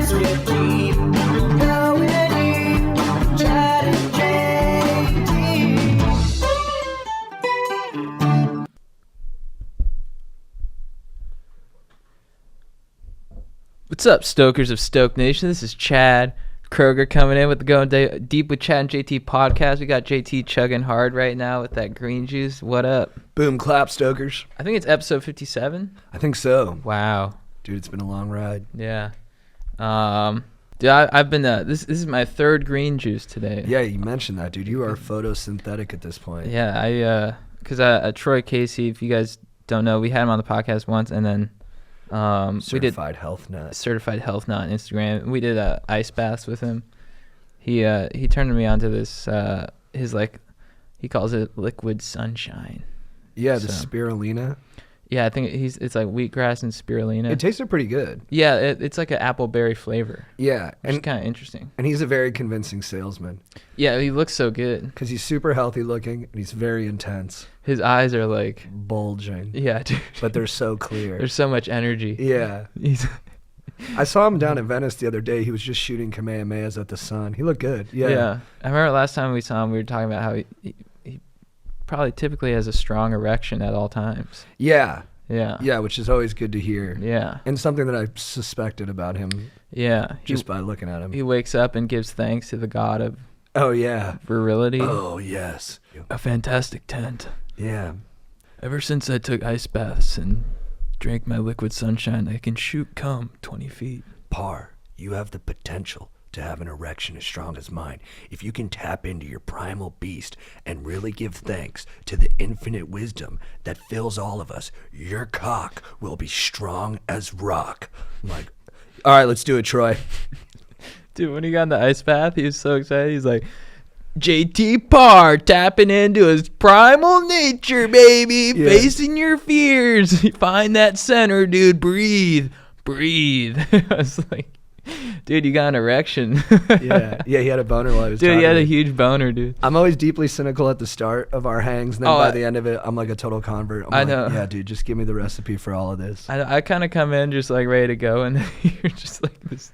Chats with Deep, going deep, Chad and JT. What's up, stokers of Stoke Nation? This is Chad Kroger coming in with the Going Deep with Chad and JT podcast. We got JT chugging hard right now with that green juice. What up? Boom, clap, stokers. I think it's episode 57. I think so. Wow. Dude, it's been a long ride. Yeah. Dude, I've been, this is my third green juice today. Yeah, you mentioned that, dude. You are photosynthetic at this point. Yeah, because Troy Casey, if you guys don't know, we had him on the podcast once, and then Certified health nut. Certified health nut on Instagram. We did ice baths with him. He turned me onto this, he calls it liquid sunshine. Yeah, the spirulina. Yeah, I think it's like wheatgrass and spirulina. It tasted pretty good. Yeah, it's like an apple berry flavor. Yeah. Which is kind of interesting. And he's a very convincing salesman. Yeah, he looks so good. Because he's super healthy looking, and he's very intense. His eyes are like... bulging. Yeah, dude. But they're so clear. There's so much energy. Yeah. I saw him down in Venice the other day. He was just shooting Kamehamehas at the sun. He looked good. Yeah. I remember last time we saw him, we were talking about how he probably typically has a strong erection at all times. Yeah. Yeah. Yeah, which is always good to hear. Yeah. And something that I suspected about him. Yeah. Just by looking at him. He wakes up and gives thanks to the god of virility. Oh, yes. A fantastic tent. Yeah. Ever since I took ice baths and drank my liquid sunshine, I can shoot cum 20 feet. Par, you have the potential to have an erection as strong as mine. If you can tap into your primal beast and really give thanks to the infinite wisdom that fills all of us, your cock will be strong as rock. I'm like, all right, let's do it, Troy. Dude, when he got in the ice bath, he was so excited. He's like, JT Parr tapping into his primal nature, baby. Yeah. Facing your fears. Find that center, dude. Breathe. I was like, dude, you got an erection. Yeah, he had a boner while I was dude, talking. he had a huge boner, dude. I'm always deeply cynical at the start of our hangs, and then by the end of it, I'm like a total convert. I know. Yeah, dude, just give me the recipe for all of this. I kind of come in just like ready to go, and then you're just like this.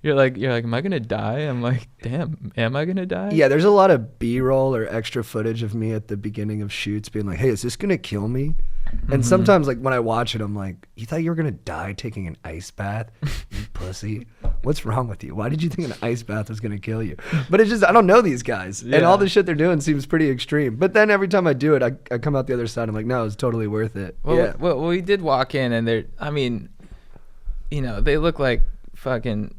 You're like, am I gonna die? I'm like, damn, am I gonna die? Yeah, there's a lot of B-roll or extra footage of me at the beginning of shoots being like, hey, is this gonna kill me? And sometimes, like, when I watch it, I'm like, you thought you were gonna die taking an ice bath? You pussy. What's wrong with you? Why did you think an ice bath was gonna kill you? But it's just, I don't know these guys. Yeah. And all the shit they're doing seems pretty extreme. But then every time I do it, I come out the other side, I'm like, no, it's totally worth it. Well, we did walk in, and they look like fucking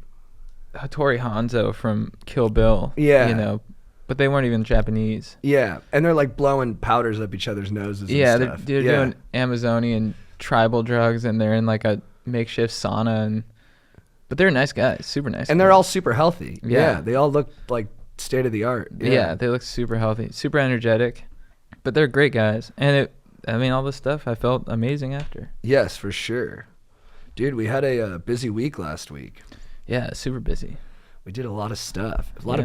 Hattori Hanzo from Kill Bill. Yeah. But they weren't even Japanese. Yeah, and they're like blowing powders up each other's noses and stuff. They're doing Amazonian tribal drugs, and they're in like a makeshift sauna, but they're nice guys, super nice. And they're all super healthy. Yeah. They all look like state of the art. Yeah, they look super healthy, super energetic, but they're great guys. And all this stuff, I felt amazing after. Yes, for sure. Dude, we had a busy week last week. Yeah, super busy. We did a lot of stuff. A lot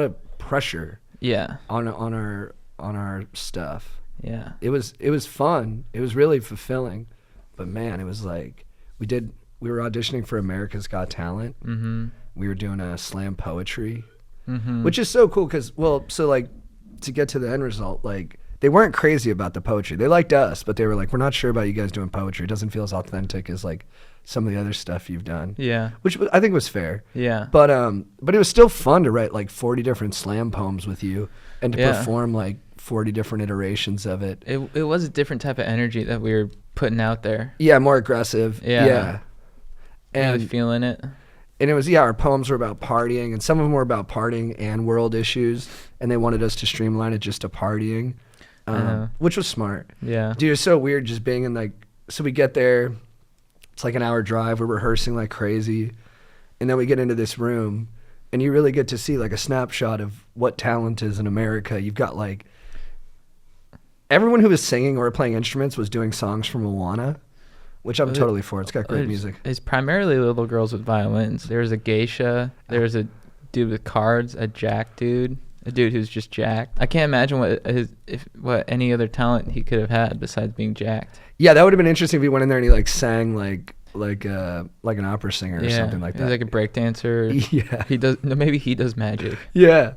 of pressure. Yeah. On our stuff. Yeah. It was fun. It was really fulfilling. But man, it was like we were auditioning for America's Got Talent. Mm-hmm. We were doing a slam poetry, which is so cool because to get to the end result, like they weren't crazy about the poetry. They liked us, but they were like, we're not sure about you guys doing poetry. It doesn't feel as authentic as like some of the other stuff you've done. Yeah. Which I think was fair. Yeah. But it was still fun to write like 40 different slam poems with you and to perform like 40 different iterations of it. It was a different type of energy that we were putting out there. Yeah, more aggressive. Yeah. And really feeling it. And it was, our poems were about partying, and some of them were about partying and world issues, and they wanted us to streamline it just to partying, which was smart. Yeah. Dude, it's so weird just being in so we get there, it's like an hour drive, we're rehearsing like crazy, and then we get into this room, and you really get to see like a snapshot of what talent is in America. You've got like, everyone who was singing or playing instruments was doing songs from Moana, which I'm totally for. It's got great music. It's primarily little girls with violins. There's a geisha. There's a dude with cards. A jack dude. A dude who's just jacked. I can't imagine what any other talent he could have had besides being jacked. Yeah, that would have been interesting if he went in there and he like sang like like an opera singer or Yeah, something like he's that. like a break dancer. Yeah. He does. No, maybe he does magic. Yeah.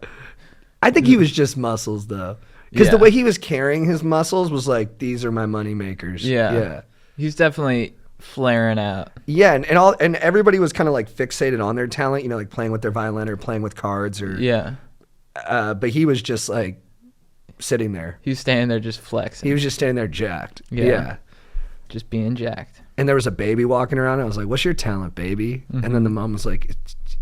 I think he was just muscles though. Because the Yeah. way he was carrying his muscles was like, these are my money makers. Yeah. Yeah. He's definitely flaring out. Yeah, and everybody was kind of like fixated on their talent, you know, like playing with their violin or playing with cards or Yeah. but he was just like sitting there. He's standing there just flexing. He was just standing there jacked. Yeah. Yeah. Just being jacked. And there was a baby walking around. I was like, "What's your talent, baby?" And then the mom was like,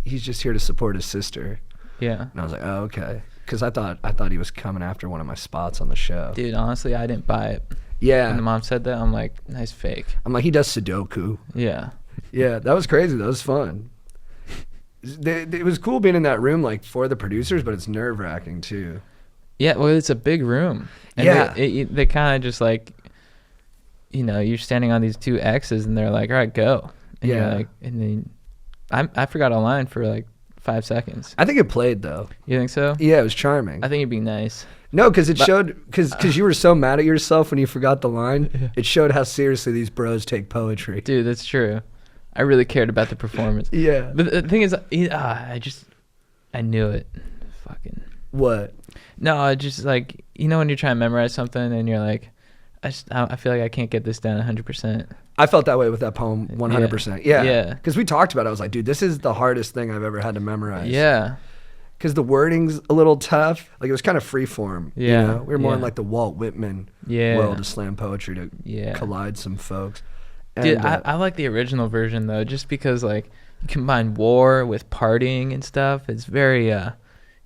"He's just here to support his sister." Yeah. And I was like, "Oh, okay." Because I thought he was coming after one of my spots on the show. Dude, honestly, I didn't buy it. Yeah. When the mom said that, I'm like, nice fake. I'm like, he does Sudoku. Yeah. Yeah, that was crazy. That was fun. It was cool being in that room, like for the producers, but it's nerve wracking too. Yeah, well, it's a big room. And Yeah. They kind of just like, you know, you're standing on these two X's and they're like, all right, go. And Yeah. You're like, and then I forgot a line for like 5 seconds. I think it played though. You think so? Yeah, it was charming. I think you'd be nice. No, because it showed because you were so mad at yourself when you forgot the line. It showed how seriously these bros take poetry. Dude, that's true. I really cared about the performance. Yeah. But the thing is, I knew it. Fucking. What? No, I just like, you know when you're trying to memorize something and you're like, I feel like I can't get this down 100%. I felt that way with that poem 100%. Yeah. Yeah. Because we talked about it. I was like, dude, this is the hardest thing I've ever had to memorize. Yeah. Because the wording's a little tough. Like it was kind of free form. Yeah. You know? We were more in Yeah. like the Walt Whitman Yeah. world of slam poetry to Yeah. collide some folks. And, Dude, I like the original version though, just because like you combine war with partying and stuff. It's very,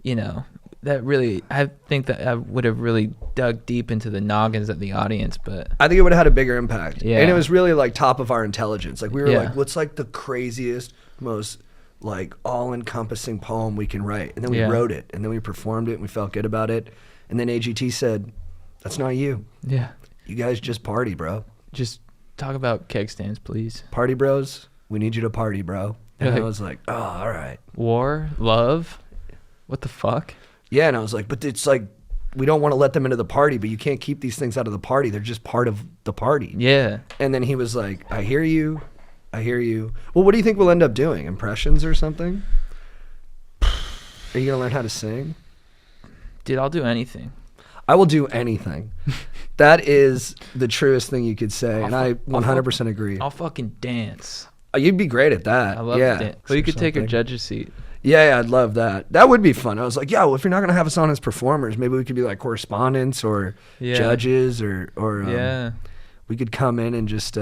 you know, that really, I think that I would have really dug deep into the noggins of the audience, but I think it would have had a bigger impact. Yeah. And it was really like top of our intelligence. Like we were Yeah. like, what's like the craziest, most like all-encompassing poem we can write? And then we Yeah. wrote it, and then we performed it, and we felt good about it. And then AGT said, that's not you. yeah, You guys just party, bro. just talk about keg stands, please. Party bros, we need you to party, bro. And Like- I was like, oh, all right. War, love, what the fuck? Yeah, and I was like, but it's like, we don't want to let them into the party, but you can't keep these things out of the party. They're just part of the party. Yeah. And then he was like, I hear you. I hear you. Well, what do you think we'll end up doing? Impressions or something? Are you going to learn how to sing? Dude, I'll do anything. I will do anything. That is the truest thing you could say. I'll And I fu- I'll 100% agree. I'll fucking dance. Oh, you'd be great at that. I love yeah. dance. But you could take a something. judge's seat. Yeah, I'd love that. That would be fun. I was like, yeah, well, if you're not going to have us on as performers, maybe we could be like correspondents or Yeah. judges or Yeah. we could come in and just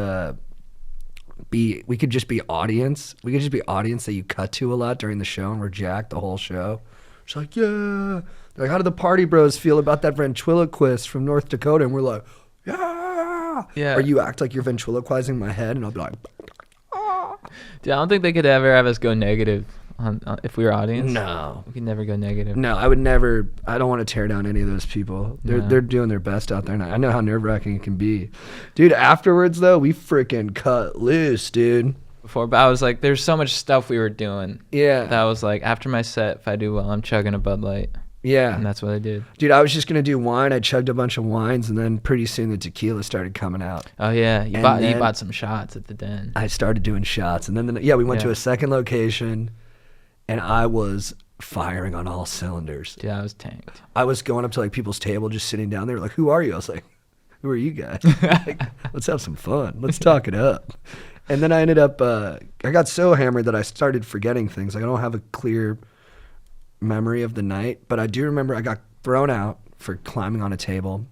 we could just be audience. We could just be audience that you cut to a lot during the show and we're jacked the whole show. It's like, yeah. They're like, how do the party bros feel about that ventriloquist from North Dakota? And we're like, yeah. Yeah. Or you act like you're ventriloquizing my head and I'll be like, Dude, I don't think they could ever have us go negative on if we were audience. no. We could never go negative. No, I would never. I don't want to tear down any of those people. No. They're doing their best out there, and I know how nerve wracking it can be, dude. Afterwards, though, we freaking cut loose, dude. Before, but I was like, there's so much stuff we were doing. Yeah, That was like, after my set, if I do well, I'm chugging a Bud Light. And yeah, that's what I did. dude. I was just gonna do wine. I chugged a bunch of wines, and then pretty soon the tequila started coming out. Oh, yeah. You And bought then- bought some shots at the den. I started doing shots, and then we went to Yeah. a second location, and I was firing on all cylinders. Dude, I was tanked. I was going up to like people's table, just sitting down there, like, "Who are you?" I was like, "Who are you guys? Like, let's have some fun. Let's talk it up." And then I ended up, I got so hammered that I started forgetting things. Like I don't have a clear memory of the night, but I do remember I got thrown out for climbing on a table.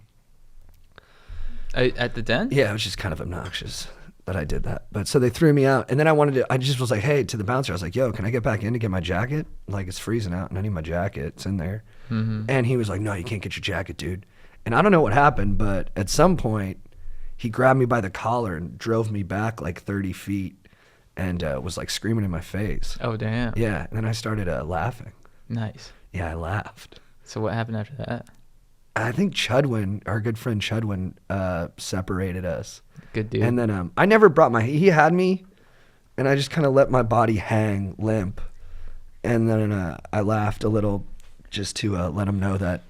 At the den? Yeah, it was just kind of obnoxious that I did that. But so they threw me out, and then I just was like, hey, to the bouncer, I was like, yo, can I get back in to get my jacket? Like it's freezing out, and I need my jacket. It's in there. Mm-hmm. And he was like, no, you can't get your jacket, dude. And I don't know what happened, but at some point, he grabbed me by the collar and drove me back like 30 feet and was like screaming in my face. Oh, damn. Yeah, and then I started laughing. Nice. Yeah, I laughed. So what happened after that? I think Chudwin, our good friend Chudwin, separated us. Good dude. And then I never brought he had me, and I just kind of let my body hang limp. And then I laughed a little just to let him know that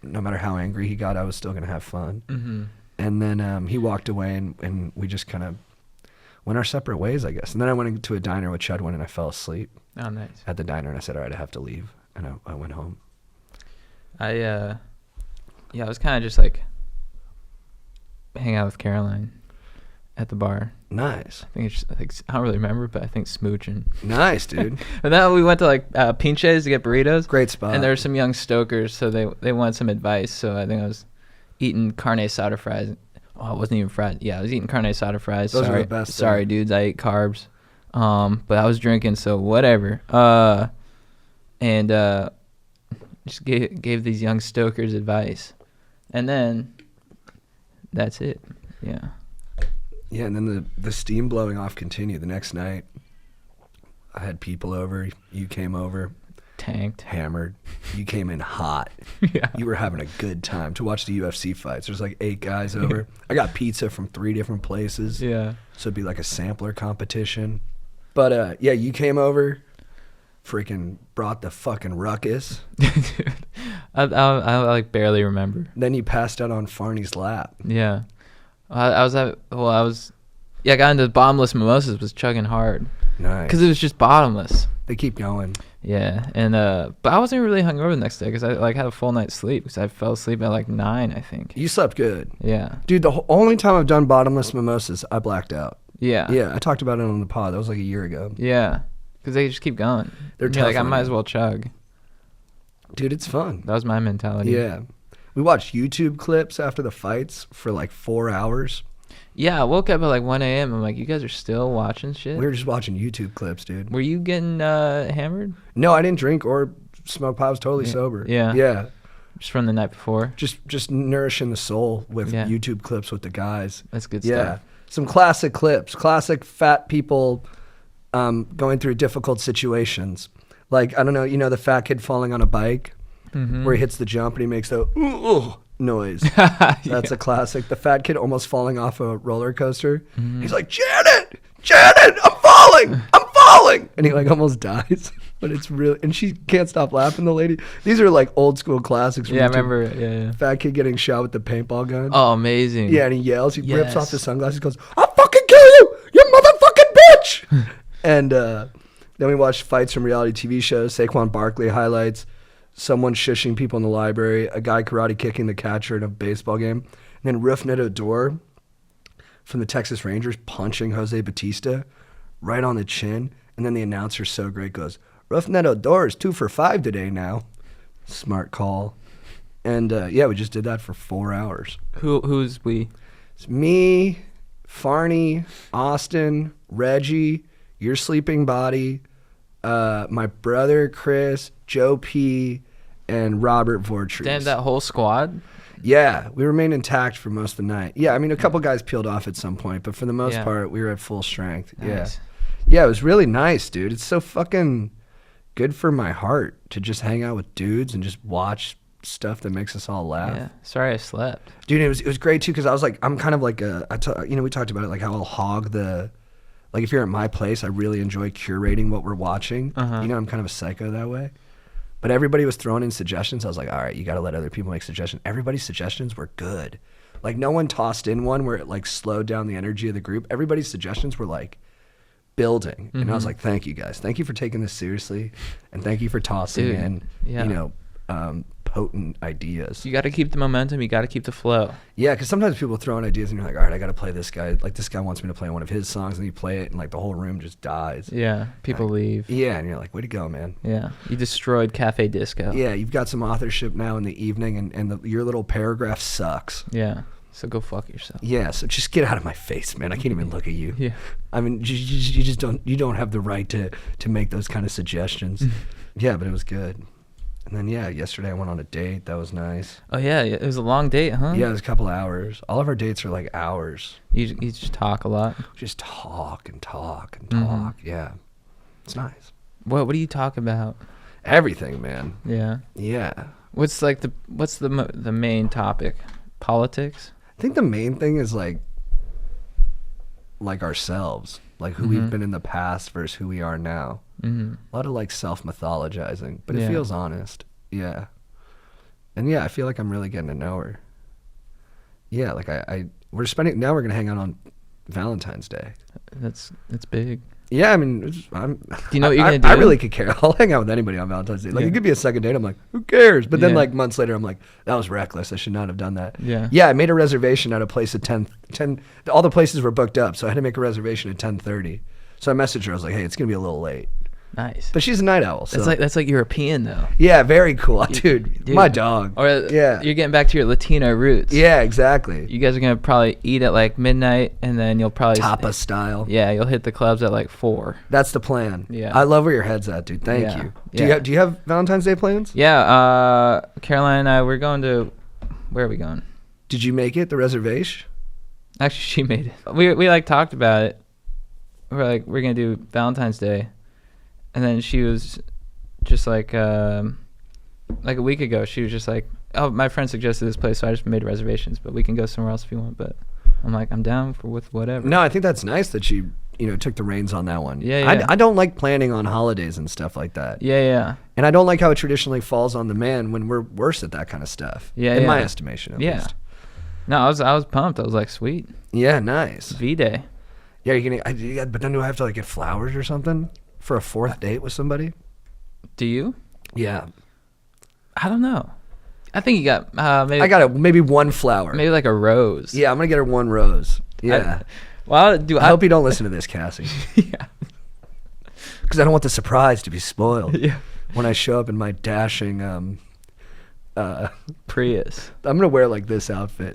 no matter how angry he got, I was still going to have fun. Mm-hmm. And then he walked away, and we just kind of went our separate ways, I guess. And then I went into a diner with Chudwin and I fell asleep Oh, nice. at the diner and I said, all right, I have to leave. And I went home. I was kind of just like hang out with Caroline at the bar. Nice. I don't really remember, but I think smooching. Nice, dude. And then we went to like Pinches to get burritos. Great spot. And there were some young stokers, so they wanted some advice. So I think I was eating carne asada fries. Oh, it wasn't even fried. Yeah, I was eating carne asada fries. Those are sorry, the best. Sorry, dudes. I ate carbs. But I was drinking, so whatever. And just gave these young stokers advice, and then that's it. Yeah. Yeah, and then the steam blowing off continued the next night. I had people over. You came over. Tanked. Hammered. You came in hot. Yeah. You were having a good time to watch the UFC fights. There's like 8 guys over. I got pizza from 3 different places. Yeah. So it'd be like a sampler competition. But yeah, you came over. Freaking brought the fucking ruckus. Dude, I like barely remember. Then you passed out on Farney's lap. Yeah. I got into bottomless mimosas, was chugging hard. Nice. Because it was just bottomless. They keep going. Yeah, and but I wasn't really hungover the next day because I like had a full night's sleep because I fell asleep at like 9, I think. You slept good. Yeah. Dude, the only time I've done bottomless mimosas, I blacked out. Yeah. Yeah, I talked about it on the pod. That was like a year ago. Yeah, because they just keep going. They're You're tough like, I on might you. as well chug. Dude, it's fun. That was my mentality. Yeah. We watched YouTube clips after the fights for like 4 hours. Yeah, I woke up at like 1 a.m. I'm like, you guys are still watching shit? We were just watching YouTube clips, dude. Were you getting hammered? No, I didn't drink or smoke pot. I was totally sober. Yeah. Yeah. Just from the night before? Just nourishing the soul with Yeah. YouTube clips with the guys. That's good Yeah. stuff. Some classic clips. Classic fat people going through difficult situations. Like, I don't know, you know the fat kid falling on a bike where he hits the jump and he makes the noise. That's a classic. The fat kid almost falling off a roller coaster. He's like, Janet, I'm falling. And he like almost dies. But it's really, and she can't stop laughing, the lady. These are like old school classics. From Yeah, I YouTube. remember it. Yeah. Fat kid getting shot with the paintball gun. Oh, amazing. Yeah, and he yells. He rips off Yes. his sunglasses. Goes, "I'll fucking kill you, you motherfucking bitch!" And then we watched fights from reality TV shows. Saquon Barkley highlights. Someone shushing people in the library. A guy karate kicking the catcher in a baseball game. And then Rougned Odor from the Texas Rangers punching Jose Batista right on the chin. And then the announcer, so great, goes, "Rougned Odor is 2 for 5 today now." Smart call. And yeah, we just did that for 4 hours. Who's we? It's me, Farney, Austin, Reggie, Your Sleeping Body, my brother Chris, Joe P, and Robert Vortrees. Damn, that whole squad? Yeah, we remained intact for most of the night. Yeah, I mean, a couple guys peeled off at some point, but for the most Yeah. part, we were at full strength. Nice. Yeah, it was really nice, dude. It's so fucking good for my heart to just hang out with dudes and just watch stuff that makes us all laugh. Yeah. Sorry I slept. Dude, it was great too because I was like, I'm kind of like we talked about it, like how I'll hog like if you're at my place, I really enjoy curating what we're watching. Uh-huh. You know, I'm kind of a psycho that way. But everybody was throwing in suggestions. I was like, all right, you got to let other people make suggestions. Everybody's suggestions were good. Like no one tossed in one where it like slowed down the energy of the group. Everybody's suggestions were like building. And I was like, thank you guys. Thank you for taking this seriously. And thank you for tossing Dude, in, yeah. you know, potent ideas. You got to keep the momentum. You got to keep the flow. Yeah, because sometimes people throw in ideas and you're like, all right, I got to play this guy. Like this guy wants me to play one of his songs, and you play it, and like the whole room just dies. Yeah. People leave. Yeah, and you're like, way to go, man. Yeah. You destroyed Cafe Disco. Yeah, you've got some authorship now in the evening, and your little paragraph sucks. Yeah. So go fuck yourself. Yeah, so just get out of my face, man. I can't even look at you. Yeah. I mean, you just don't have the right to make those kind of suggestions. Yeah, but it was good. And then yeah, yesterday I went on a date. That was nice. Oh yeah, it was a long date, huh? Yeah, it was a couple hours. All of our dates are like hours. You just talk a lot. Just talk and talk and talk. Yeah, it's nice. What do you talk about? Everything, man. Yeah. Yeah. What's the main topic? Politics? I think the main thing is like ourselves, like who we've been in the past versus who we are now. Mm-hmm. A lot of like self-mythologizing, but it Yeah. feels honest. Yeah. And yeah, I feel like I'm really getting to know her. Yeah, like we're going to hang out on Valentine's Day. That's big. Yeah, I mean, Do you know what you're gonna do? I really could care. I'll hang out with anybody on Valentine's Day. Like, Yeah. it could be a second date. I'm like, who cares? But then, Yeah. like, months later, I'm like, that was reckless. I should not have done that. Yeah. Yeah, I made a reservation at a place at 10. All the places were booked up, so I had to make a reservation at 10:30. So I messaged her. I was like, hey, it's gonna be a little late. Nice. But she's a night owl. So. That's like European though. Yeah, very cool, dude. My dog. Or yeah, you're getting back to your Latino roots. yeah, exactly. You guys are gonna probably eat at like midnight, and then you'll probably Tapas style. Yeah, you'll hit the clubs at like 4. That's the plan. Yeah. I love where your head's at, dude. Thank Yeah. you. Yeah. Do you have Valentine's Day plans? Yeah. Caroline and I, we're going to. Where are we going? Did you make it the reservation? Actually, she made it. We like talked about it. We're like, we're gonna do Valentine's Day, and then she was just like a week ago. She was just like, oh, my friend suggested this place, so I just made reservations. But we can go somewhere else if you want. But I'm like, I'm down with whatever. No, I think that's nice that she, took the reins on that one. Yeah, yeah. I don't like planning on holidays and stuff like that. Yeah, yeah. And I don't like how it traditionally falls on the man when we're worse at that kind of stuff. Yeah, in yeah. my estimation, at least. No, I was pumped. I was like, sweet. Yeah, nice. V-Day. Yeah, but then do I have to like get flowers or something for a 4th date with somebody? Do you? Yeah. I don't know. I think you got maybe. I got maybe one flower. Maybe like a rose. Yeah, I'm gonna get her one rose. Yeah. I hope you don't listen to this, Cassie. Yeah. Because I don't want the surprise to be spoiled. Yeah. When I show up in my dashing Prius. I'm gonna wear like this outfit.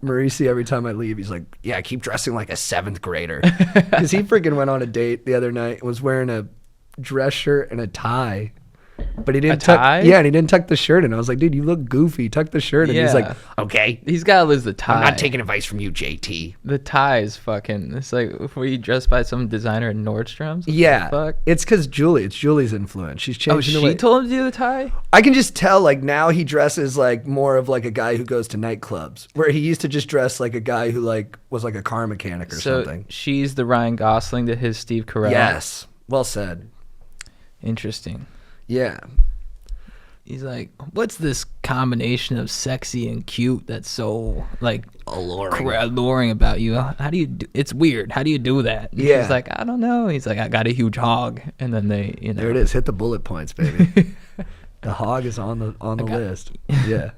Mauricio, every time I leave, he's like, yeah, keep dressing like a 7th grader. Because he freaking went on a date the other night and was wearing a dress shirt and a tie. But he didn't tie? Yeah, and he didn't tuck the shirt in. I was like, dude, you look goofy. Tuck the shirt in. He's like, okay. He's got to lose the tie. I'm not taking advice from you, JT. The tie is fucking. It's like were you dressed by some designer at Nordstrom's? Yeah. Fuck. It's because Julie. It's Julie's influence. She's changing the way. She told him to do the tie? I can just tell, like, now he dresses like more of like a guy who goes to nightclubs, where he used to just dress like a guy who like was like a car mechanic or something. She's the Ryan Gosling to his Steve Carell. Yes. Well said. Interesting. Yeah. He's like, what's this combination of sexy and cute that's so like alluring about you? How do you do? It's weird. How do you do that? And Yeah. He's like, I don't know. He's like, I got a huge hog, and then they, There it is. Hit the bullet points, baby. The hog is on the list. Yeah.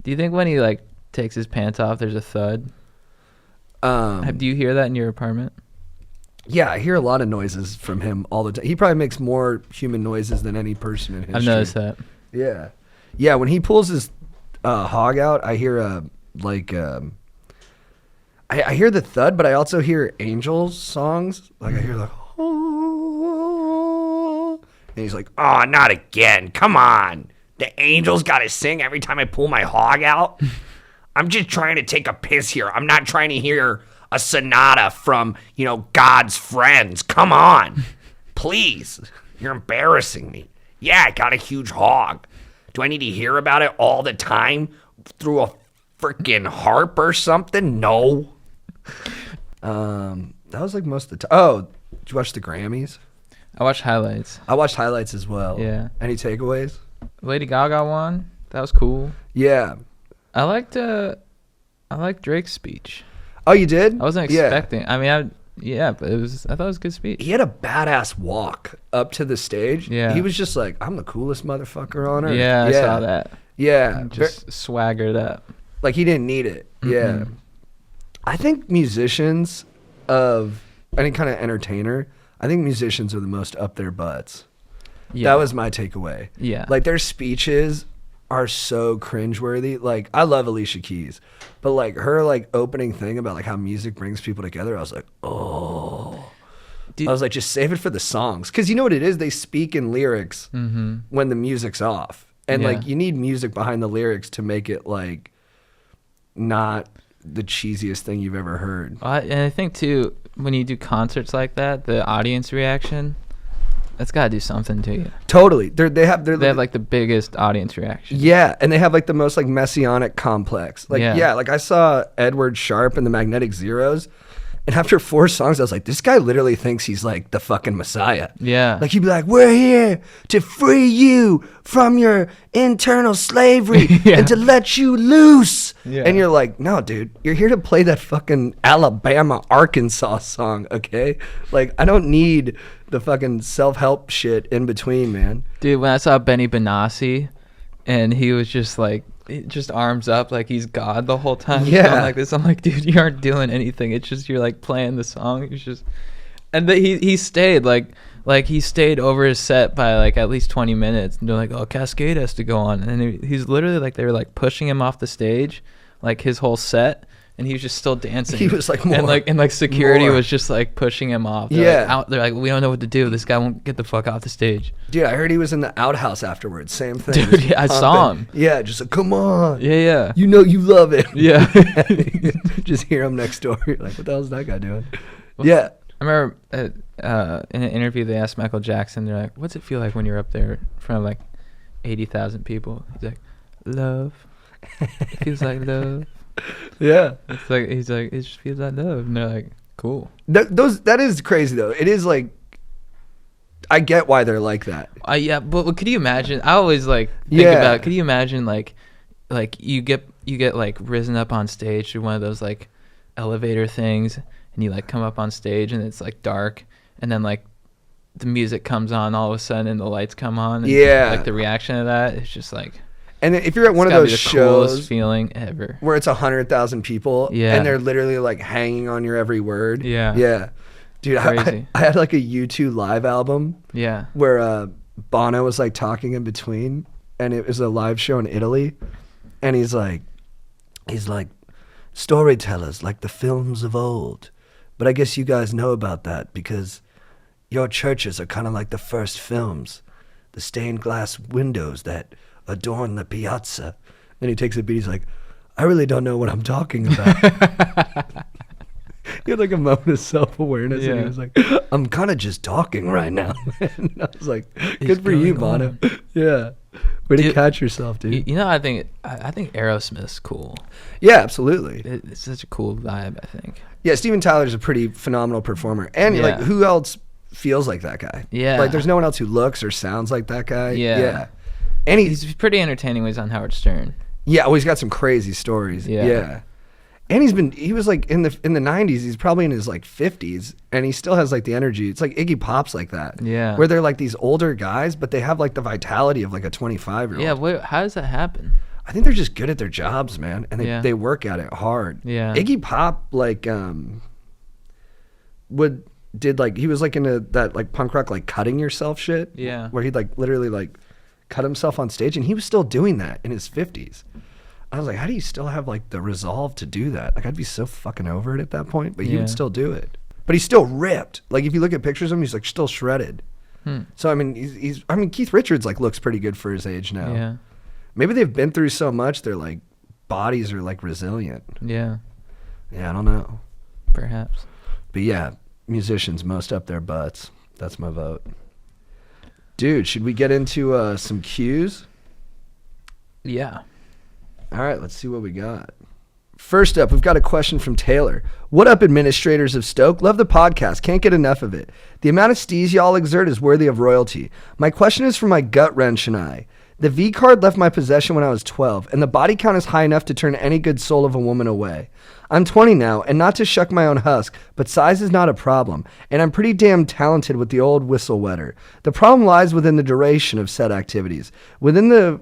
Do you think when he like takes his pants off, there's a thud? Do you hear that in your apartment? Yeah, I hear a lot of noises from him all the time. He probably makes more human noises than any person in history. I've noticed that. Yeah. Yeah, when he pulls his hog out, I hear I hear the thud, but I also hear Angels songs. Like I hear like, oh, and he's like, oh, not again. Come on. The Angels got to sing every time I pull my hog out. I'm just trying to take a piss here. I'm not trying to hear a sonata from, God's friends. Come on. Please. You're embarrassing me. Yeah, I got a huge hog. Do I need to hear about it all the time through a freaking harp or something? No. That was like most of the time. Oh, did you watch the Grammys? I watched highlights. I watched highlights as well. Yeah. Any takeaways? Lady Gaga won. That was cool. Yeah. I liked Drake's speech. Oh, you did? I wasn't expecting. I mean, but I thought it was a good speech. He had a badass walk up to the stage. Yeah. He was just like, I'm the coolest motherfucker on earth. Yeah, I saw that. Yeah. Just swaggered up. Like he didn't need it. Mm-mm. Yeah. I think musicians of any kind of entertainer, I think musicians are the most up their butts. Yeah. That was my takeaway. Yeah. Like their speeches are so cringeworthy. Like I love Alicia Keys, but like her like opening thing about like how music brings people together, I was like, oh. I was like, just save it for the songs. Because you know what it is? They speak in lyrics when the music's off. And like you need music behind the lyrics to make it like not the cheesiest thing you've ever heard. And I think too, when you do concerts like that, the audience reaction, that's got to do something to you. Totally. They have like the biggest audience reaction. Yeah, and they have like the most like messianic complex. Like yeah, like I saw Edward Sharpe and the Magnetic Zeros, And after 4 songs, I was like, this guy literally thinks he's like the fucking Messiah. Yeah. Like he'd be like, we're here to free you from your internal slavery Yeah. and to let you loose. Yeah. And you're like, no, dude, you're here to play that fucking Alabama, Arkansas song, okay? Like, I don't need the fucking self-help shit in between, man. Dude, when I saw Benny Benassi and he was just like, just arms up like he's God the whole time. Yeah. Going like this. I'm like, dude, you aren't doing anything. It's just you're like playing the song. It's just, and he stayed like he stayed over his set by like at least 20 minutes. And they're like, oh, Cascade has to go on, and he's literally like they were like pushing him off the stage, like his whole set. And he was just still dancing. He was like, more. And like security more. was just like pushing him off. They're like, we don't know what to do. This guy won't get the fuck off the stage. Dude, I heard he was in the outhouse afterwards. Same thing. Dude, yeah, I saw him. Yeah, just like, come on. Yeah. You know you love it. Yeah. Just hear him next door. You're like, what the hell is that guy doing? Yeah. I remember in an interview they asked Michael Jackson, they're like, what's it feel like when you're up there in front of like 80,000 people? He's like, love. It feels like love. Yeah. It's like, he's like, it just feels like love. And they're like, cool. That is crazy though. It is like, I get why they're like that. Yeah, but could you imagine? I always like think Yeah. about. Could you imagine like you get like risen up on stage through one of those like elevator things, and you like come up on stage and it's like dark, and then like the music comes on all of a sudden and the lights come on. And, Yeah. like the reaction of that, it's just like. And if you're at one of It's gotta those be the coolest shows feeling ever. where it's 100,000 people, Yeah. and they're literally like hanging on your every word. Yeah. Yeah. Dude, Crazy. I had like a U2 live album Yeah. where Bono was like talking in between, and it was a live show in Italy, and he's like storytellers like the films of old, but I guess you guys know about that because your churches are kind of like the first films, the stained glass windows that adorn the piazza. Then he takes a beat, he's like, I really don't know what I'm talking about. He had like a moment of self-awareness, and Yeah. he was like, I'm kind of just talking right now. And I was like, It's good for you, going Bono. on. Yeah. Way to Dude, catch yourself, dude. You know, I think Aerosmith's cool. Yeah, absolutely. It's such a cool vibe, I think. Yeah, Steven Tyler's a pretty phenomenal performer. And like, Yeah. who else feels like that guy? Yeah. Like, there's no one else who looks or sounds like that guy. Yeah. Yeah. And He's pretty entertaining when he's on Howard Stern. yeah, well, he's got some crazy stories. Yeah. Yeah. And he was like in the 90s, he's probably in his like 50s, and he still has like the energy. It's like Iggy Pop's like that. Yeah. Where they're like these older guys, but they have like the vitality of like a 25-year-old. Yeah, how does that happen? I think they're just good at their jobs, man, and Yeah. they work at it hard. Yeah. Iggy Pop like he was like into that like punk rock like cutting yourself shit. Yeah. Where he'd like literally like cut himself on stage, and he was still doing that in his 50s. I was like, how do you still have like the resolve to do that? Like, I'd be so fucking over it at that point, but he Yeah. would still do it. But he's still ripped. Like, if you look at pictures of him, he's like still shredded. So I mean, Keith Richards like looks pretty good for his age now. Yeah. Maybe they've been through so much, their like bodies are like resilient. Yeah. Yeah, I don't know. Perhaps. But yeah, musicians most up their butts. That's my vote. Dude, should we get into some cues? Yeah. All right, let's see what we got. First up, we've got a question from Taylor. What up, administrators of Stoke? Love the podcast. Can't get enough of it. The amount of steez y'all exert is worthy of royalty. My question is for my gut wrench and I. The V card left my possession when I was 12, and the body count is high enough to turn any good soul of a woman away. I'm 20 now, and not to shuck my own husk, but size is not a problem, and I'm pretty damn talented with the old whistle wetter. The problem lies within the duration of said activities. Within the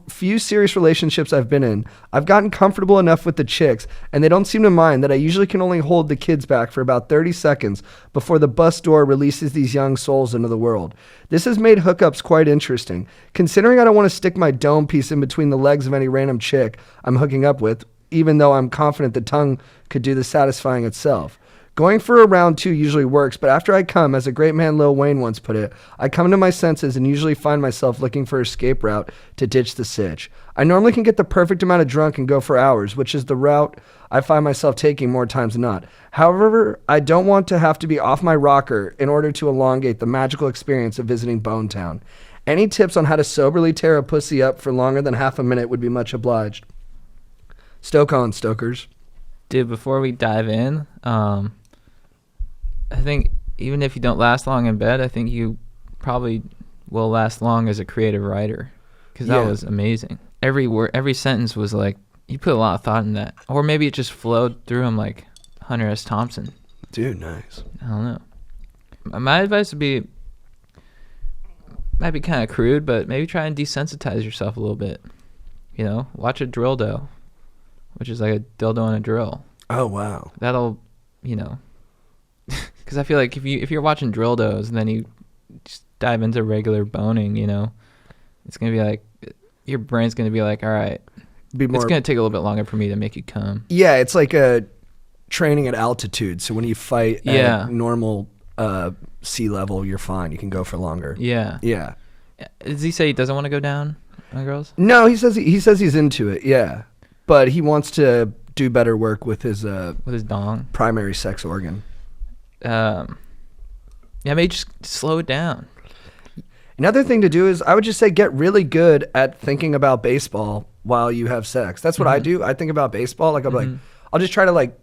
few serious relationships I've been in, I've gotten comfortable enough with the chicks, and they don't seem to mind that I usually can only hold the kids back for about 30 seconds before the bus door releases these young souls into the world. This has made hookups quite interesting. Considering I don't want to stick my dome piece in between the legs of any random chick I'm hooking up with, even though I'm confident the tongue could do the satisfying itself. Going for a round 2 usually works, but after I come, as a great man Lil Wayne once put it, I come to my senses and usually find myself looking for an escape route to ditch the sitch. I normally can get the perfect amount of drunk and go for hours, which is the route I find myself taking more times than not. However, I don't want to have to be off my rocker in order to elongate the magical experience of visiting Bone Town. Any tips on how to soberly tear a pussy up for longer than half a minute would be much obliged. Stoke on, stokers. Dude, before we dive in, I think even if you don't last long in bed, I think you probably will last long as a creative writer, because that was amazing. Every word, every sentence was like, you put a lot of thought in that, or maybe it just flowed through him like Hunter S. Thompson. Dude, nice. I don't know. My advice would be, might be kind of crude, but maybe try and desensitize yourself a little bit. You know, watch a drill dough, which is like a dildo and a drill. Oh wow. That'll, you know, because I feel like if you're watching drill doughs and then you just dive into regular boning, you know, it's gonna be like, your brain's gonna be like, all right, it's gonna take a little bit longer for me to make you come. Yeah, it's like a training at altitude. So when you fight at normal sea level, you're fine. You can go for longer. Yeah. Yeah. Does he say he doesn't want to go down on girls? No, he says he's into it. Yeah, but he wants to do better work with his dong, primary sex organ. Yeah, maybe just slow it down. Another thing to do is I would just say get really good at thinking about baseball while you have sex. That's what I do. I think about baseball. Like I'm like, I'll just try to like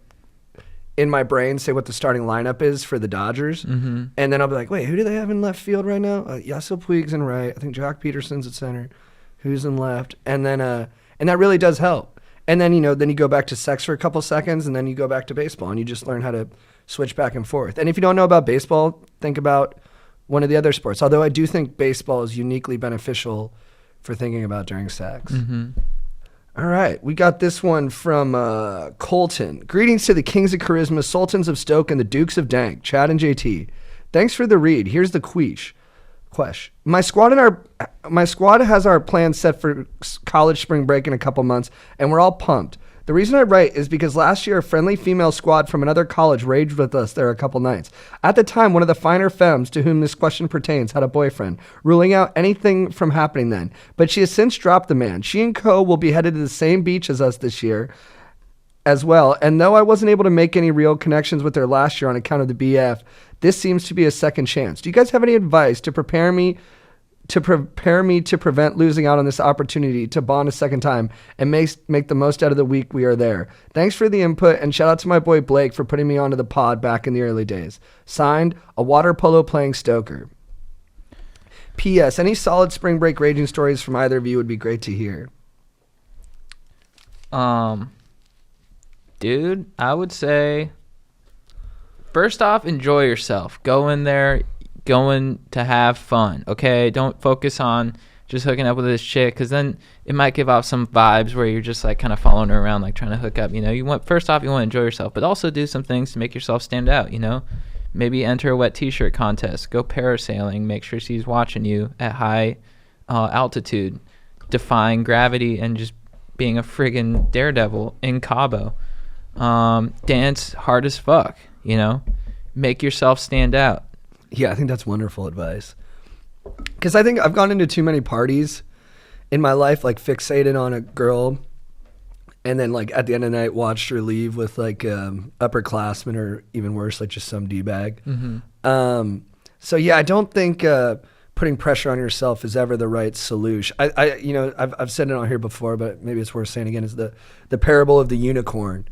in my brain say what the starting lineup is for the Dodgers, and then I'll be like, wait, who do they have in left field right now? Yasiel Puig's in right. I think Jock Peterson's at center. Who's in left? And then and that really does help. And then then you go back to sex for a couple seconds, and then you go back to baseball, and you just learn how to switch back and forth. And if you don't know about baseball, think about one of the other sports. Although I do think baseball is uniquely beneficial for thinking about during sex. All right, we got this one from Colton. Greetings to the Kings of Charisma, Sultans of Stoke, and the Dukes of Dank, Chad and JT. Thanks for the read. Here's the question. My squad has our plans set for college spring break in a couple months, and we're all pumped. The reason I write is because last year a friendly female squad from another college raged with us there a couple nights. At the time, one of the finer femmes to whom this question pertains had a boyfriend, ruling out anything from happening then. But she has since dropped the man. She and co will be headed to the same beach as us this year as well, and though I wasn't able to make any real connections with her last year on account of the BF, this seems to be a second chance. Do you guys have any advice to prepare me to prevent losing out on this opportunity to bond a second time and make the most out of the week we are there? Thanks for the input, and shout out to my boy Blake for putting me onto the pod back in the early days. Signed, a water polo playing stoker. P.S. Any solid spring break raging stories from either of you would be great to hear. Dude, I would say, first off, enjoy yourself. Go in there, going to have fun, okay? Don't focus on just hooking up with this chick, because then it might give off some vibes where you're just like kind of following her around, like trying to hook up. First off, you want to enjoy yourself, but also do some things to make yourself stand out. Maybe enter a wet t-shirt contest, go parasailing, make sure she's watching you at high altitude, defying gravity and just being a friggin' daredevil in Cabo. Dance hard as fuck, make yourself stand out. Yeah, I think that's wonderful advice. Because I think I've gone into too many parties in my life, like fixated on a girl, and then like at the end of the night watched her leave with like upperclassmen, or even worse, like just some D-bag. So yeah, I don't think putting pressure on yourself is ever the right solution. I've said it on here before, but maybe it's worth saying again, is the parable of the unicorn.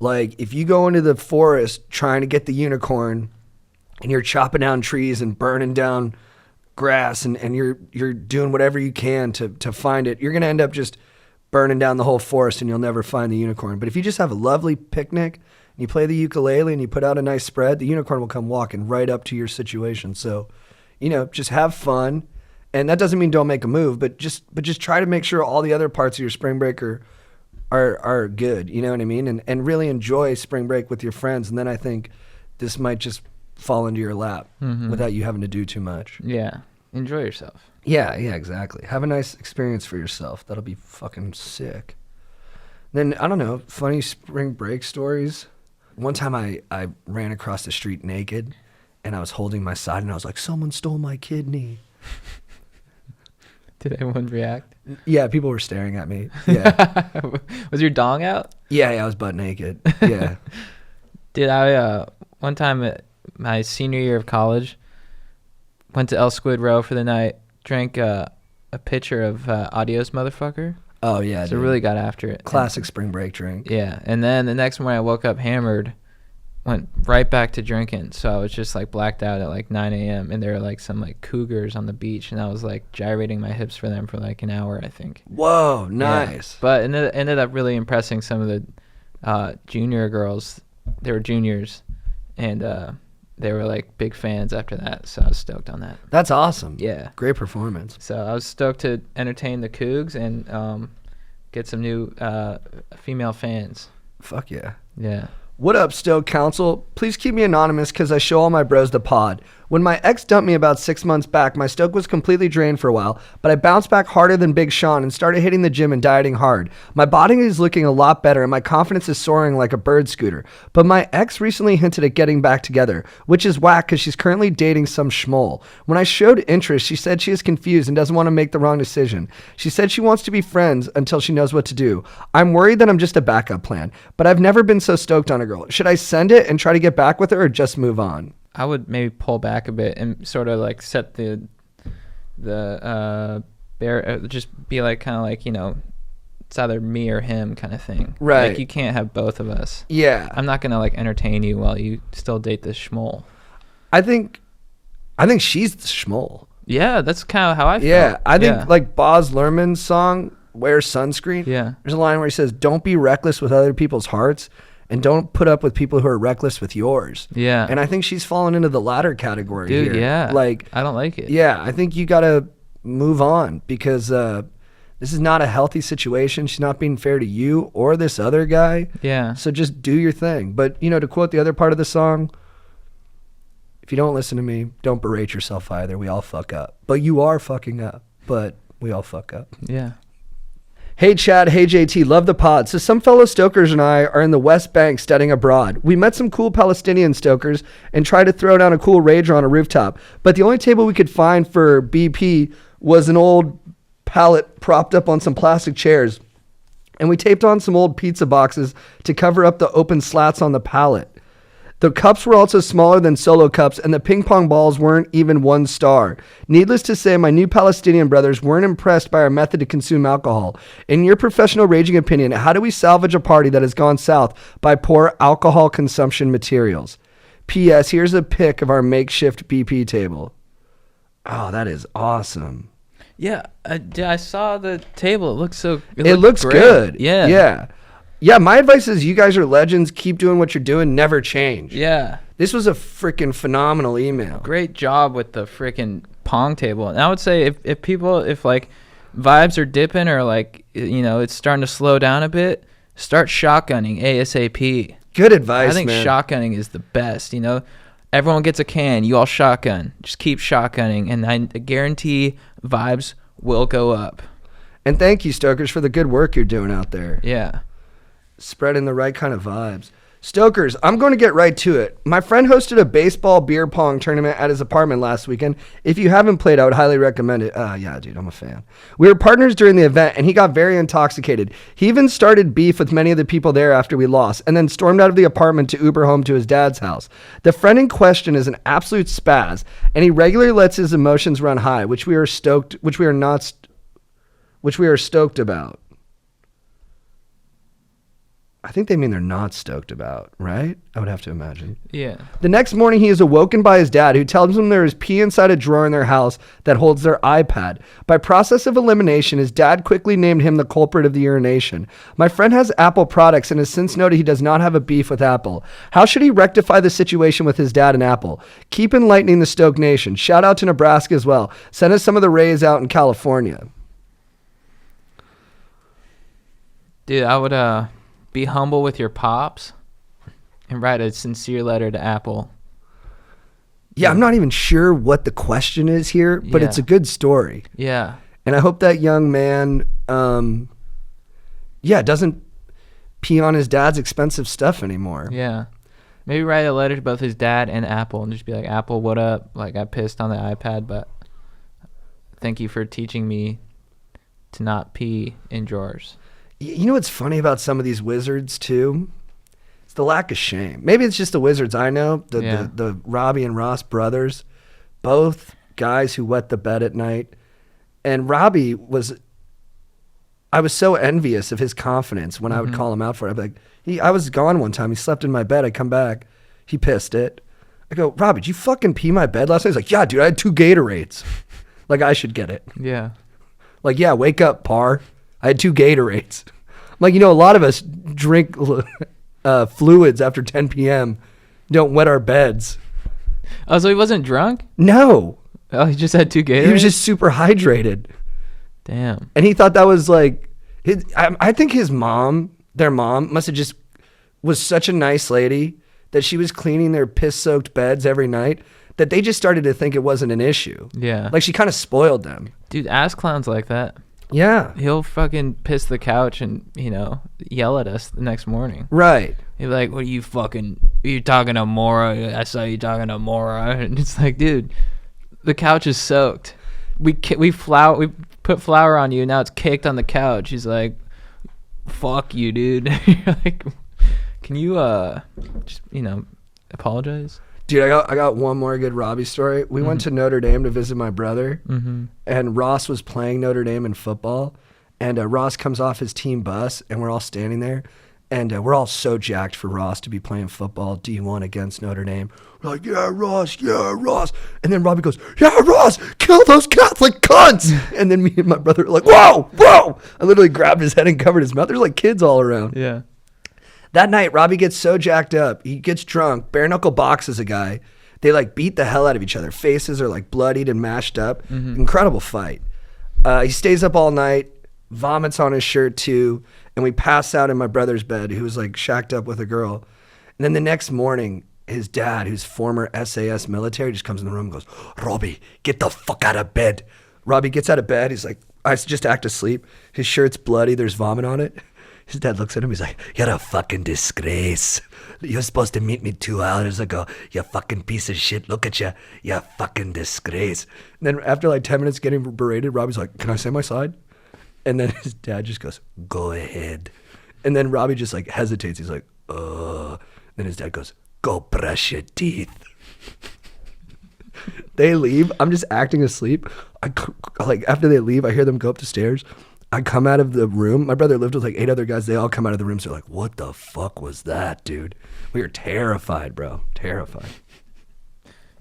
Like if you go into the forest trying to get the unicorn, and you're chopping down trees and burning down grass, and you're doing whatever you can to find it, you're going to end up just burning down the whole forest, and you'll never find the unicorn. But if you just have a lovely picnic, and you play the ukulele, and you put out a nice spread, the unicorn will come walking right up to your situation. So, just have fun. And that doesn't mean don't make a move, but just try to make sure all the other parts of your spring break are good. You know what I mean? And really enjoy spring break with your friends. And then I think this might just fall into your lap without you having to do too much. Yeah. Enjoy yourself. Yeah, exactly. Have a nice experience for yourself. That'll be fucking sick. Then, I don't know, funny spring break stories. One time I ran across the street naked, and I was holding my side, and I was like, someone stole my kidney. Did anyone react? Yeah, people were staring at me. Yeah. Was your dong out? Yeah, I was butt naked. Yeah. Did I, one time at my senior year of college, went to El Squid Row for the night, drank a pitcher of Adios Motherfucker. Oh, yeah. So dude, really got after it. Classic spring break drink. Yeah. And then the next morning I woke up hammered, went right back to drinking. So I was just like blacked out at like 9 a.m. and there were like some like cougars on the beach, and I was like gyrating my hips for them for like an hour, I think. Whoa, Yeah. nice. But it ended up really impressing some of the junior girls. They were juniors, and they were like big fans after that. So I was stoked on that. That's awesome. Yeah. Great performance. So I was stoked to entertain the cougs and get some new female fans. Fuck yeah. Yeah. What up, Stoke Council? Please keep me anonymous because I show all my bros the pod. When my ex dumped me about 6 months back, my Stoke was completely drained for a while, but I bounced back harder than Big Sean and started hitting the gym and dieting hard. My body is looking a lot better and my confidence is soaring like a bird scooter. But my ex recently hinted at getting back together, which is whack because she's currently dating some schmoll. When I showed interest, she said she is confused and doesn't want to make the wrong decision. She said she wants to be friends until she knows what to do. I'm worried that I'm just a backup plan, but I've never been so stoked on a girl. Should I send it and try to get back with her or just move on? I would maybe pull back a bit and sort of like set the just be like kind of like, you know, it's either me or him kind of thing. Right. Like you can't have both of us. Yeah. I'm not gonna like entertain you while you still date this schmoll. I think she's the schmoll. Yeah, that's kind of how I feel. Yeah. I think like Boz Luhrmann's song, Wear Sunscreen. Yeah. There's a line where he says, don't be reckless with other people's hearts and don't put up with people who are reckless with yours. Yeah. And I think she's fallen into the latter category Dude, here. yeah. Like, I don't like it. yeah, I think you got to move on because this is not a healthy situation. She's not being fair to you or this other guy. Yeah. So just do your thing. But, you know, to quote the other part of the song, if you don't listen to me, don't berate yourself either. We all fuck up. But you are fucking up. But we all fuck up. Yeah. Hey Chad, hey JT, love the pod. So some fellow stokers and I are in the West Bank studying abroad. We met some cool Palestinian stokers and tried to throw down a cool rager on a rooftop. But the only table we could find for BP was an old pallet propped up on some plastic chairs. And we taped on some old pizza boxes to cover up the open slats on the pallet. The cups were also smaller than solo cups, and the ping pong balls weren't even 1 star. Needless to say, my new Palestinian brothers weren't impressed by our method to consume alcohol. In your professional raging opinion, how do we salvage a party that has gone south by poor alcohol consumption materials? P.S. Here's a pic of our makeshift BP table. Oh, that is awesome. Yeah, I saw the table. It looks so. It looks great. good. Yeah. Yeah. Yeah, my advice is you guys are legends. Keep doing what you're doing. Never change. Yeah. This was a freaking phenomenal email. Great job with the freaking pong table. And I would say if like vibes are dipping or like, you know, it's starting to slow down a bit, start shotgunning ASAP. Good advice, I think man. shotgunning is the best. You know, everyone gets a can. You all shotgun. Just keep shotgunning, and I guarantee vibes will go up. And thank you, Stokers, for the good work you're doing out there. Yeah. Spreading the right kind of vibes. Stokers, I'm going to get right to it. My friend hosted a baseball beer pong tournament at his apartment last weekend. If you haven't played, I would highly recommend it. Yeah, dude, I'm a fan. We were partners during the event, and he got very intoxicated. He even started beef with many of the people there after we lost, and then stormed out of the apartment to Uber home to his dad's house. The friend in question is an absolute spaz, and he regularly lets his emotions run high, which we are stoked about. I think they mean they're not stoked about, right? I would have to imagine. Yeah. The next morning, he is awoken by his dad, who tells him there is pee inside a drawer in their house that holds their iPad. By process of elimination, his dad quickly named him the culprit of the urination. My friend has Apple products and has since noted he does not have a beef with Apple. How should he rectify the situation with his dad and Apple? Keep enlightening the Stoke Nation. Shout out to Nebraska as well. Send us some of the Rays out in California. Dude, I would be humble with your pops and write a sincere letter to Apple. Yeah, I'm not even sure what the question is here, but Yeah. it's a good story. Yeah. And I hope that young man, doesn't pee on his dad's expensive stuff anymore. Yeah. Maybe write a letter to both his dad and Apple and just be like, Apple, what up? Like, I pissed on the iPad, but thank you for teaching me to not pee in drawers. You know what's funny about some of these wizards too? It's the lack of shame. Maybe it's just the wizards I know, the Robbie and Ross brothers, both guys who wet the bed at night. And Robbie I was so envious of his confidence when I would call him out for it. I'd be like, I was gone one time. He slept in my bed. I come back. He pissed it. I go, Robbie, did you fucking pee my bed last night? He's like, yeah, dude, I had 2 Gatorades. Like, I should get it. Yeah. Like, yeah, wake up, par. I had 2 Gatorades. I'm like, a lot of us drink fluids after 10 p.m. Don't wet our beds. Oh, so he wasn't drunk? No. Oh, he just had 2 Gatorades? He was just super hydrated. Damn. And he thought that was like, I think their mom must have just was such a nice lady that she was cleaning their piss-soaked beds every night that they just started to think it wasn't an issue. Yeah. Like, she kind of spoiled them. Dude, ass clown's like that. Yeah. He'll fucking piss the couch and, yell at us the next morning. Right. He'll be like, are you talking to Mora? I saw you talking to Mora. And it's like, dude, the couch is soaked. We put flour on you, now it's caked on the couch. He's like, fuck you, dude. You're like, can you just apologize? Dude, I got one more good Robbie story. We went to Notre Dame to visit my brother, and Ross was playing Notre Dame in football, and Ross comes off his team bus, and we're all standing there, and we're all so jacked for Ross to be playing football D1 against Notre Dame. We're like, yeah, Ross. And then Robbie goes, yeah, Ross, kill those Catholic cunts. And then me and my brother were like, whoa. I literally grabbed his head and covered his mouth. There's like kids all around. Yeah. That night, Robbie gets so jacked up. He gets drunk, bare knuckle boxes a guy. They like beat the hell out of each other. Faces are like bloodied and mashed up. Incredible fight. He stays up all night, vomits on his shirt too, and we pass out in my brother's bed, who was like shacked up with a girl. And then the next morning, his dad, who's former SAS military, just comes in the room and goes, Robbie, get the fuck out of bed. Robbie gets out of bed. He's like, I just act asleep. His shirt's bloody. There's vomit on it. His dad looks at him. He's like, you're a fucking disgrace. You're supposed to meet me 2 hours ago. You fucking piece of shit. Look at you. You fucking disgrace. And then after like 10 minutes getting berated, Robbie's like, can I say my side? And then his dad just goes, go ahead. And then Robbie just like hesitates. He's like, Then his dad goes, go brush your teeth. They leave. I'm just acting asleep. After they leave, I hear them go up the stairs. I come out of the room. My brother lived with like 8 other guys. They all come out of the room. So they're like, what the fuck was that, dude? We were terrified, bro. Terrified.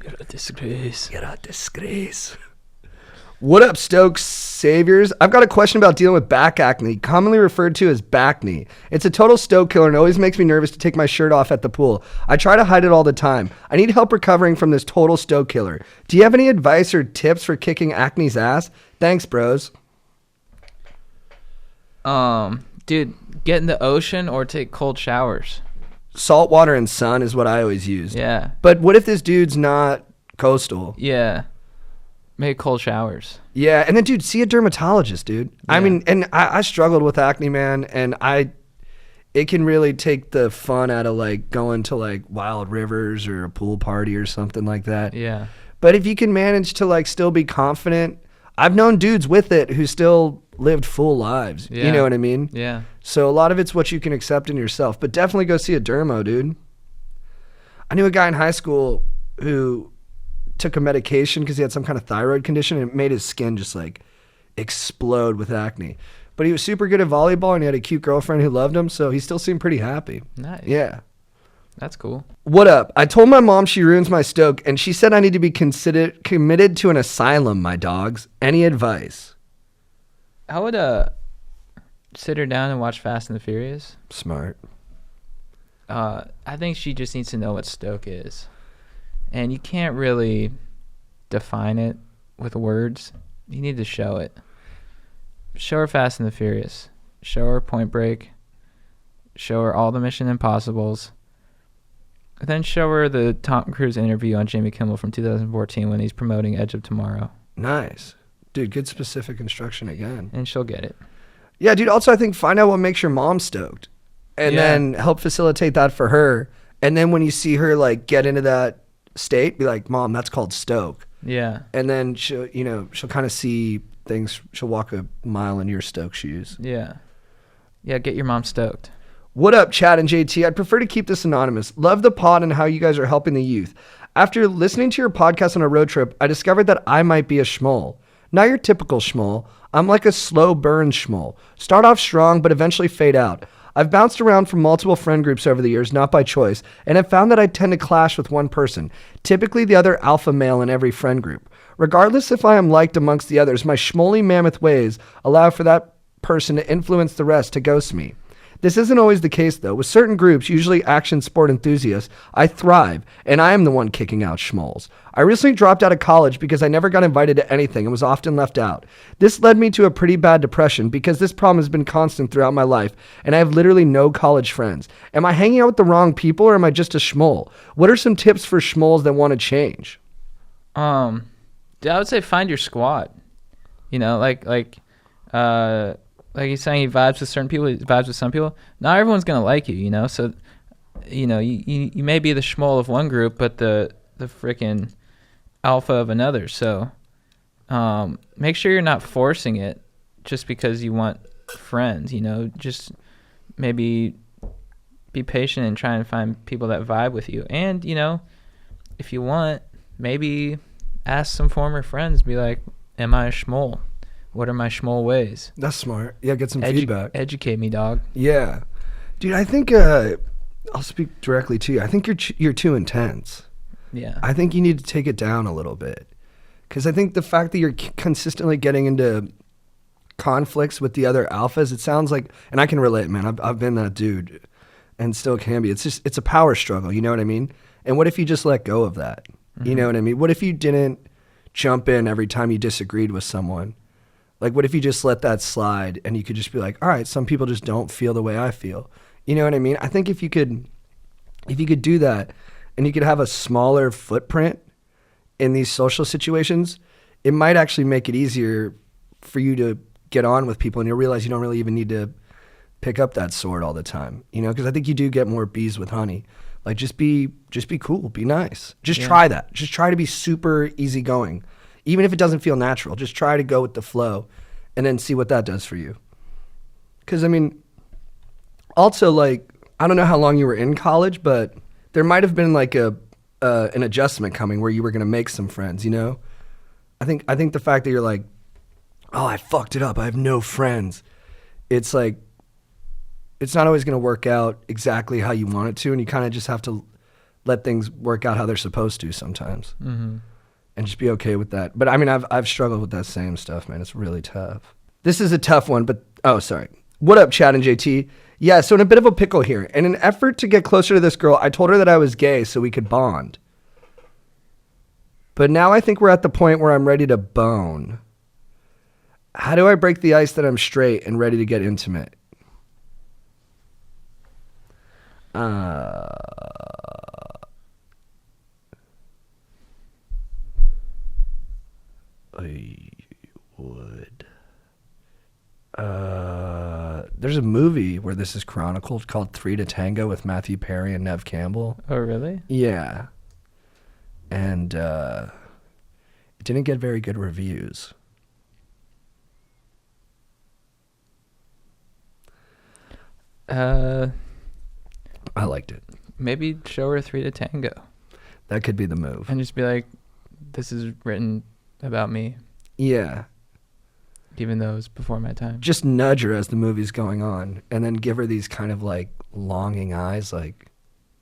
You're a disgrace. You're a disgrace. What up, Stokes saviors? I've got a question about dealing with back acne, commonly referred to as backne. It's a total stoke killer and always makes me nervous to take my shirt off at the pool. I try to hide it all the time. I need help recovering from this total stoke killer. Do you have any advice or tips for kicking acne's ass? Thanks, bros. Dude, get in the ocean or take cold showers. Salt water and sun is what I always use. Yeah. But what if this dude's not coastal? Yeah. Make cold showers. Yeah, and then, dude, see a dermatologist, dude. Yeah. I mean, and I struggled with acne, man, and it can really take the fun out of, like, going to, like, wild rivers or a pool party or something like that. Yeah. But if you can manage to, like, still be confident, I've known dudes with it who still lived full lives. Yeah. You know what I mean? Yeah. So a lot of it's what you can accept in yourself, but definitely go see a dermo, dude. I knew a guy in high school who took a medication because he had some kind of thyroid condition, and it made his skin just like explode with acne. But he was super good at volleyball, and he had a cute girlfriend who loved him, so he still seemed pretty happy. Nice. Yeah. That's cool. What up? I told my mom she ruins my stoke, and she said I need to be committed to an asylum, my dogs. Any advice? I would sit her down and watch Fast and the Furious. Smart. I think she just needs to know what stoke is. And you can't really define it with words. You need to show it. Show her Fast and the Furious. Show her Point Break. Show her all the Mission Impossibles. And then show her the Tom Cruise interview on Jimmy Kimmel from 2014 when he's promoting Edge of Tomorrow. Nice. Dude, good specific instruction again. And she'll get it. Yeah, dude, also I think find out what makes your mom stoked. And then help facilitate that for her. And then when you see her like get into that state, be like, Mom, that's called stoke. Yeah. And then she'll kind of see things. She'll walk a mile in your stoke shoes. Yeah. Yeah, get your mom stoked. What up, Chad and JT? I'd prefer to keep this anonymous. Love the pod and how you guys are helping the youth. After listening to your podcast on a road trip, I discovered that I might be a schmoll. Not your typical schmoll. I'm like a slow burn schmoll. Start off strong, but eventually fade out. I've bounced around from multiple friend groups over the years, not by choice, and have found that I tend to clash with one person, typically the other alpha male in every friend group. Regardless if I am liked amongst the others, my schmoly mammoth ways allow for that person to influence the rest to ghost me. This isn't always the case, though. With certain groups, usually action sport enthusiasts, I thrive, and I am the one kicking out schmoles. I recently dropped out of college because I never got invited to anything and was often left out. This led me to a pretty bad depression because this problem has been constant throughout my life, and I have literally no college friends. Am I hanging out with the wrong people, or am I just a schmole? What are some tips for schmoles that want to change? I would say find your squad. You know, like he's saying, he vibes with certain people, he vibes with some people. Not everyone's gonna like you, you know. So, you know, you may be the schmole of one group, but the freaking alpha of another. So, make sure you're not forcing it just because you want friends. You know, just maybe be patient and try and find people that vibe with you. And you know, if you want, maybe ask some former friends. Be like, "Am I a schmole? What are my schmole ways?" That's smart. Yeah, get some feedback. Educate me, dog. Yeah. Dude, I think I'll speak directly to you. I think you're too intense. Yeah. I think you need to take it down a little bit. Because I think the fact that you're consistently getting into conflicts with the other alphas, it sounds like, and I can relate, man. I've been that dude and still can be. It's a power struggle, you know what I mean? And what if you just let go of that? Mm-hmm. You know what I mean? What if you didn't jump in every time you disagreed with someone? Like, what if you just let that slide and you could just be like, all right, some people just don't feel the way I feel. You know what I mean? I think if you could do that and you could have a smaller footprint in these social situations, it might actually make it easier for you to get on with people, and you'll realize you don't really even need to pick up that sword all the time. You know, because I think you do get more bees with honey. Like, just be cool, be nice. Just try that. Just try to be super easygoing. Even if it doesn't feel natural, just try to go with the flow and then see what that does for you. Because, I mean, also, like, I don't know how long you were in college, but there might have been like an adjustment coming where you were going to make some friends, you know? I think the fact that you're like, oh, I fucked it up, I have no friends. It's like, it's not always going to work out exactly how you want it to, and you kind of just have to let things work out how they're supposed to sometimes. Mm-hmm. And just be okay with that. But I mean, I've struggled with that same stuff, man. It's really tough. This is a tough one, but, oh, sorry. What up, Chad and JT? Yeah, so in a bit of a pickle here. In an effort to get closer to this girl, I told her that I was gay so we could bond. But now I think we're at the point where I'm ready to bone. How do I break the ice that I'm straight and ready to get intimate? I would. There's a movie where this is chronicled called 3 to Tango with Matthew Perry and Nev Campbell. Oh, really? Yeah. And it didn't get very good reviews. I liked it. Maybe show her 3 to Tango. That could be the move. And just be like, this is written about me. Yeah. Even though it was before my time. Just nudge her as the movie's going on and then give her these kind of like longing eyes like,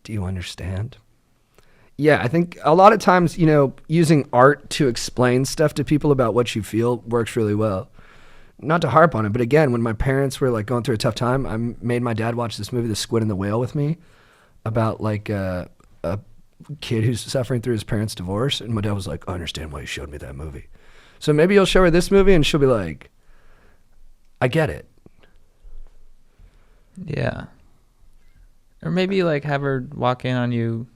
do you understand? Yeah, I think a lot of times, you know, using art to explain stuff to people about what you feel works really well. Not to harp on it, but again, when my parents were like going through a tough time, I made my dad watch this movie, The Squid and the Whale, with me, about like a kid who's suffering through his parents' divorce. And my dad was like, I understand why you showed me that movie. So maybe you'll show her this movie and she'll be like, I get it. Yeah. Or maybe like have her walk in on you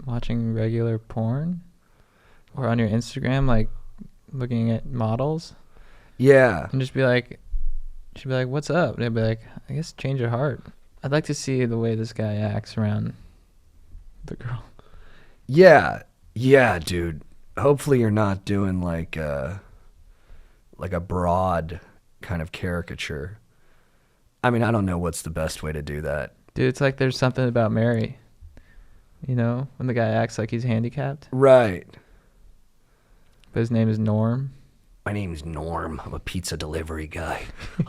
watching regular porn, or on your Instagram, like looking at models. Yeah. And just be like, she'd be like, what's up? And they'd be like, I guess change your heart. I'd like to see the way this guy acts around the girl. Yeah. Yeah, dude. Hopefully you're not doing like a broad kind of caricature. I mean, I don't know what's the best way to do that. Dude, it's like There's Something About Mary. You know, when the guy acts like he's handicapped. Right. But his name is Norm. My name's Norm. I'm a pizza delivery guy.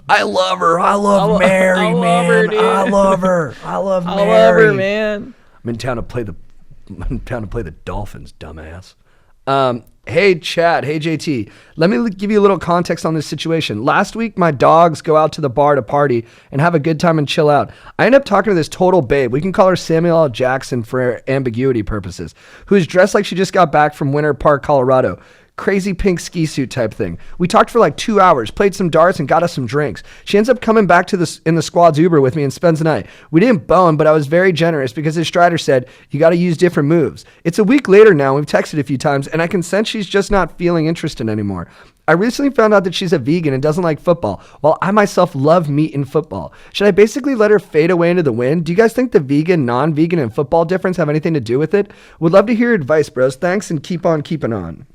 I love her. I love Mary, I man. love her, dude. I love her. I love I Mary. love her, man. I'm in town to play the Dolphins, dumbass. Hey, Chad. Hey, JT. Let me give you a little context on this situation. Last week, my dogs go out to the bar to party and have a good time and chill out. I end up talking to this total babe. We can call her Samuel L. Jackson for ambiguity purposes, who's dressed like she just got back from Winter Park, Colorado. Crazy pink ski suit type thing. We talked for like 2 hours, played some darts, and got us some drinks. She ends up coming back to in the squad's Uber with me and spends the night. We didn't bone, but I was very generous because his strider said, you got to use different moves. It's a week later now. We've texted a few times, and I can sense she's just not feeling interested anymore. I recently found out that she's a vegan and doesn't like football, while I myself love meat and football. Should I basically let her fade away into the wind? Do you guys think the vegan, non-vegan, and football difference have anything to do with it? Would love to hear your advice, bros. Thanks, and keep on keeping on.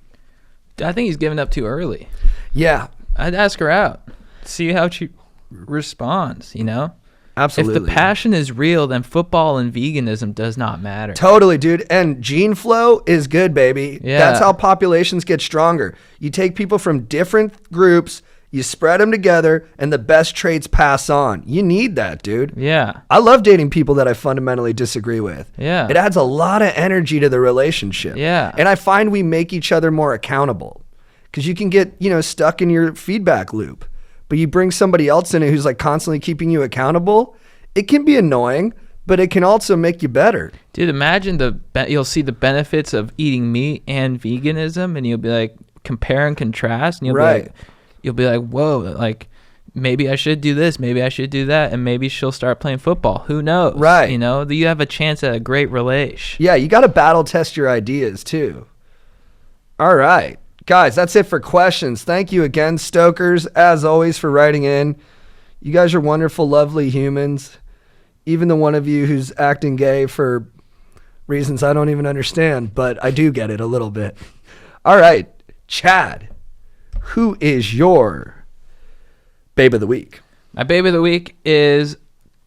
I think he's giving up too early. Yeah. I'd ask her out. See how she responds, you know? Absolutely. If the passion is real, then football and veganism does not matter. Totally, dude. And gene flow is good, baby. Yeah. That's how populations get stronger. You take people from different groups, you spread them together, and the best traits pass on. You need that, dude. Yeah. I love dating people that I fundamentally disagree with. Yeah. It adds a lot of energy to the relationship. Yeah. And I find we make each other more accountable because you can get, stuck in your feedback loop. But you bring somebody else in it who's like constantly keeping you accountable. It can be annoying, but it can also make you better. Dude, imagine you'll see the benefits of eating meat and veganism, and you'll be like, compare and contrast, and you'll be like, whoa, like maybe I should do this, maybe I should do that, and maybe she'll start playing football. Who knows? Right. You have a chance at a great relation. Yeah, you got to battle test your ideas too. All right. Guys, that's it for questions. Thank you again, Stokers, as always, for writing in. You guys are wonderful, lovely humans. Even the one of you who's acting gay for reasons I don't even understand, but I do get it a little bit. All right, Chad, who is your babe of the week? My babe of the week is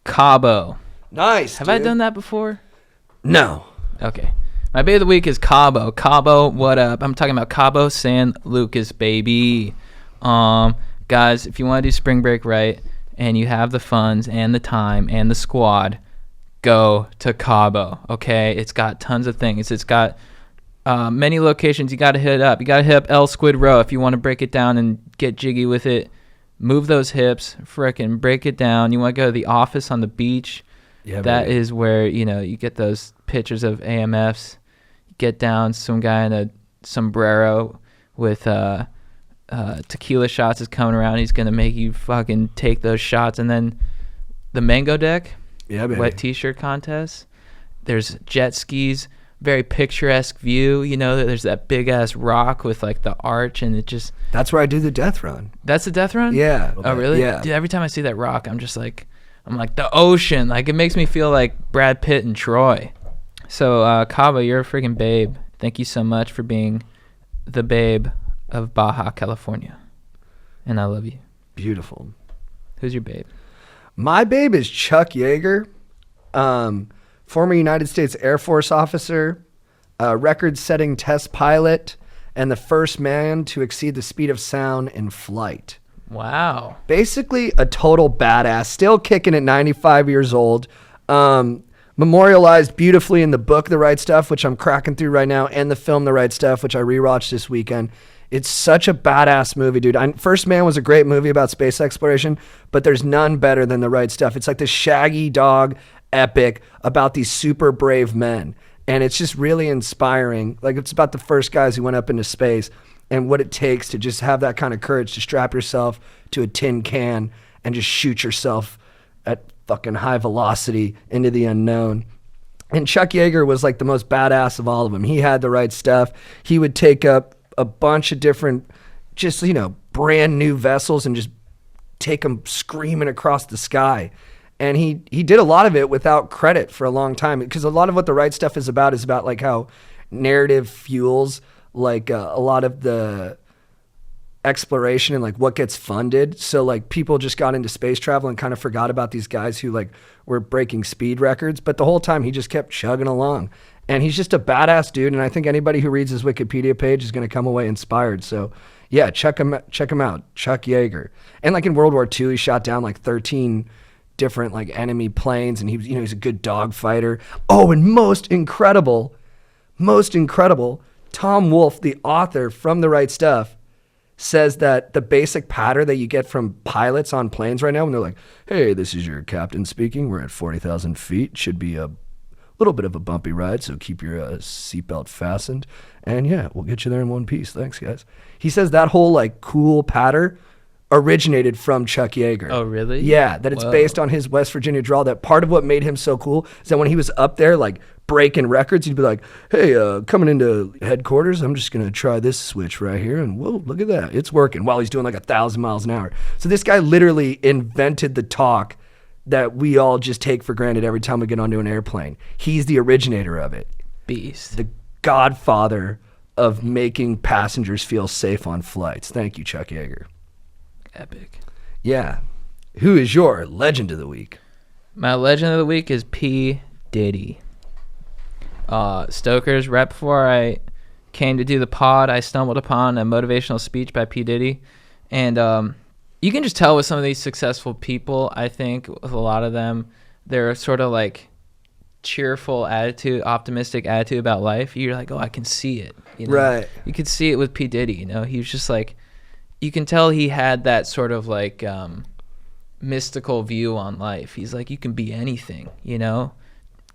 Cabo. Nice. Have I done that before? No. Okay. My babe of the week is Cabo. Cabo, what up? I'm talking about Cabo San Lucas, baby. Guys, if you want to do spring break right and you have the funds and the time and the squad, go to Cabo, okay? It's got tons of things. It's got many locations you got to hit up. You got to hit up El Squid Row if you want to break it down and get jiggy with it. Move those hips, frickin' break it down. You want to go to the office on the beach. Yeah, that baby. is where, you get those pictures of AMFs. You get down, some guy in a sombrero with tequila shots is coming around. He's going to make you fucking take those shots. And then the Mango Deck, Yeah, baby. wet t-shirt contest. There's jet skis, very picturesque view. There's that big ass rock with like the arch, and it just. That's where I do the death run. That's the death run? Yeah. Oh, really? Yeah. Dude, every time I see that rock, I'm like the ocean. Like it makes me feel like Brad Pitt and Troy. So Cabo, you're a freaking babe. Thank you so much for being the babe of Baja California, and I love you. Beautiful. Who's your babe? My babe is Chuck Yeager, former United States Air Force officer, record-setting test pilot, and the first man to exceed the speed of sound in flight. Wow. Basically a total badass, still kicking at 95 years old. Memorialized beautifully in the book The Right Stuff, which I'm cracking through right now, and the film The Right Stuff, which I rewatched this weekend. It's such a badass movie, dude. First Man was a great movie about space exploration, but there's none better than The Right Stuff. It's like this Shaggy Dog epic about these super brave men, and it's just really inspiring. Like, it's about the first guys who went up into space and what it takes to just have that kind of courage to strap yourself to a tin can and just shoot yourself at fucking high velocity into the unknown. And Chuck Yeager was like the most badass of all of them. He had the right stuff. He would take up a bunch of different, just, brand new vessels and just take them screaming across the sky. And he did a lot of it without credit for a long time, because a lot of what The Right Stuff is about like how narrative fuels like a lot of the exploration and like what gets funded. So like people just got into space travel and kind of forgot about these guys who like were breaking speed records, but the whole time he just kept chugging along. And he's just a badass dude, and I think anybody who reads his Wikipedia page is going to come away inspired. So Yeah, check him out, Chuck Yeager. And like in World War II, he shot down like 13 different like enemy planes, and he was, you know, he's a good dog fighter. Oh, and most incredible, Tom Wolfe, the author from The Right Stuff, says that the basic patter that you get from pilots on planes right now when they're like, hey, this is your captain speaking, we're at 40,000 feet, should be a little bit of a bumpy ride, so keep your seatbelt fastened, and yeah, we'll get you there in one piece, thanks guys. He says that whole like cool patter originated from Chuck Yeager. Oh, really? Yeah, that it's based on his West Virginia drawl. That part of what made him so cool is that when he was up there, like breaking records, he'd be like, hey, coming into headquarters, I'm just going to try this switch right here. And whoa, look at that. It's working while he's doing like 1,000 miles an hour. So this guy literally invented the talk that we all just take for granted every time we get onto an airplane. He's the originator of it. Beast. The godfather of making passengers feel safe on flights. Thank you, Chuck Yeager. Epic. Yeah. Who is your legend of the week? My legend of the week is P. Diddy. Stokers, right before I came to do the pod, I stumbled upon a motivational speech by P. Diddy. And you can just tell with some of these successful people, I think, with a lot of them, they're sort of like cheerful attitude, optimistic attitude about life. You're like, oh, I can see it. You know? Right. You could see it with P. Diddy, you know? He was just like, you can tell he had that sort of like mystical view on life. He's like, you can be anything, you know?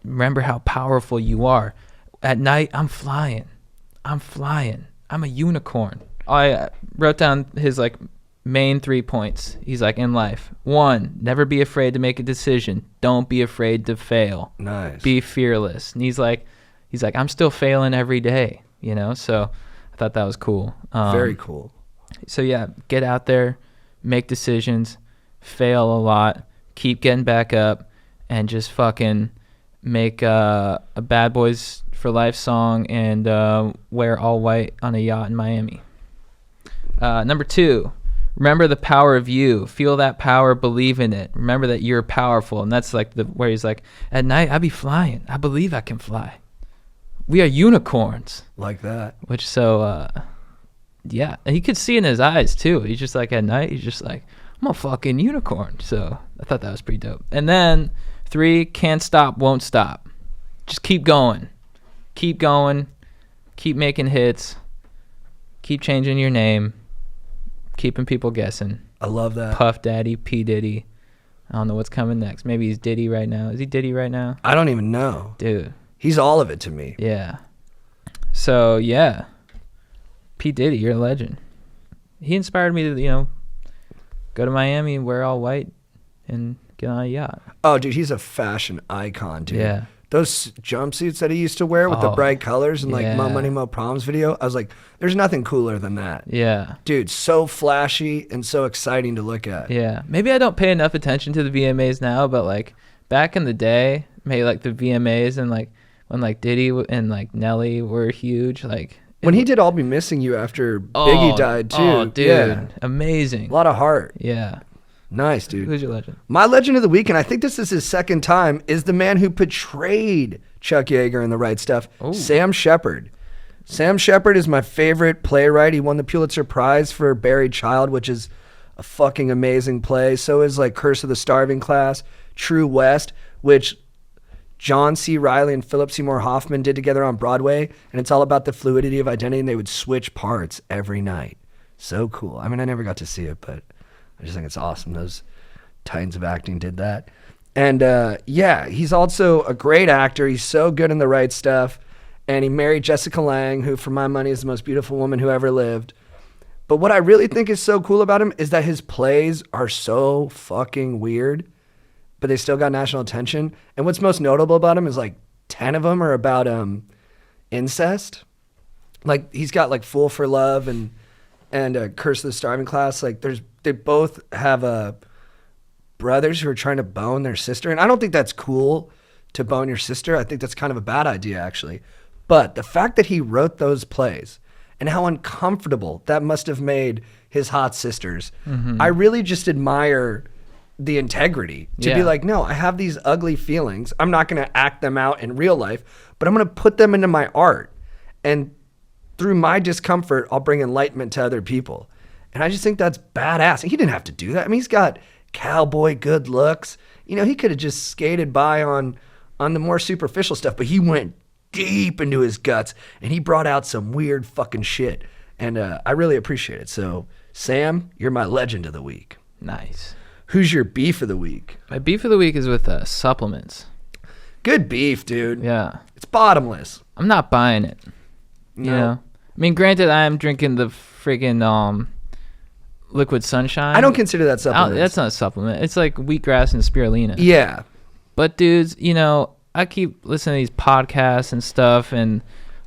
Remember how powerful you are. At night, I'm flying. I'm a unicorn. I wrote down his like main 3 points. He's like, in life, 1, never be afraid to make a decision. Don't be afraid to fail. Nice. Be fearless. And he's like, I'm still failing every day, you know? So I thought that was cool. Very cool. So yeah, get out there, make decisions, fail a lot, keep getting back up, and just fucking make a Bad Boys for Life song and wear all white on a yacht in Miami. Number 2, remember the power of you. Feel that power, believe in it. Remember that you're powerful. And that's like where he's like, at night I be flying. I believe I can fly. We are unicorns. Like that. Which yeah, and you could see in his eyes too. He's just like, at night, he's just like, I'm a fucking unicorn. So I thought that was pretty dope. And then 3, can't stop, won't stop. Just keep going. Keep going. Keep making hits. Keep changing your name. Keeping people guessing. I love that. Puff Daddy, P. Diddy. I don't know what's coming next. Maybe he's Diddy right now. Is he Diddy right now? I don't even know. Dude. He's all of it to me. Yeah. So, yeah. P. Diddy, you're a legend. He inspired me to, you know, go to Miami and wear all white and get on a yacht. Oh, dude, he's a fashion icon, dude. Yeah. Those jumpsuits that he used to wear with the bright colors and like yeah. Mo Money Mo Problems video, I was like, there's nothing cooler than that. Yeah. Dude, so flashy and so exciting to look at. Yeah. Maybe I don't pay enough attention to the VMAs now, but like back in the day, maybe like the VMAs and like when like Diddy and like Nelly were huge, like when he did I'll Be Missing You after Biggie died too. Oh, dude. Yeah. Amazing. A lot of heart. Yeah. Nice, dude. Who's your legend? My legend of the week, and I think this is his second time, is the man who portrayed Chuck Yeager in The Right Stuff, Sam Shepard. Sam Shepard is my favorite playwright. He won the Pulitzer Prize for Buried Child, which is a fucking amazing play. So is like Curse of the Starving Class, True West, which John C. Reilly and Philip Seymour Hoffman did together on Broadway, and it's all about the fluidity of identity, and they would switch parts every night. So cool. I mean, I never got to see it, but I just think it's awesome. Those titans of acting did that. And yeah, he's also a great actor. He's so good in The Right Stuff. And he married Jessica Lange, who for my money is the most beautiful woman who ever lived. But what I really think is so cool about him is that his plays are so fucking weird, but they still got national attention. And what's most notable about him is like 10 of them are about incest. Like he's got like Fool for Love and Curse of the Starving Class. Like they both have brothers who are trying to bone their sister. And I don't think that's cool to bone your sister. I think that's kind of a bad idea actually. But the fact that he wrote those plays and how uncomfortable that must have made his hot sisters, I really just admire the integrity to be like, no, I have these ugly feelings. I'm not going to act them out in real life, but I'm going to put them into my art. And through my discomfort, I'll bring enlightenment to other people. And I just think that's badass. He didn't have to do that. I mean, he's got cowboy good looks. You know, he could have just skated by on the more superficial stuff, but he went deep into his guts and he brought out some weird fucking shit. And I really appreciate it. So, Sam, you're my legend of the week. Nice. Who's your beef of the week? My beef of the week is with supplements. Good beef, dude. Yeah. It's bottomless. I'm not buying it. No. You know? I mean, granted, I am drinking the friggin' liquid sunshine. I don't consider that supplement. That's not a supplement. It's like wheatgrass and spirulina. Yeah. But dudes, you know, I keep listening to these podcasts and stuff and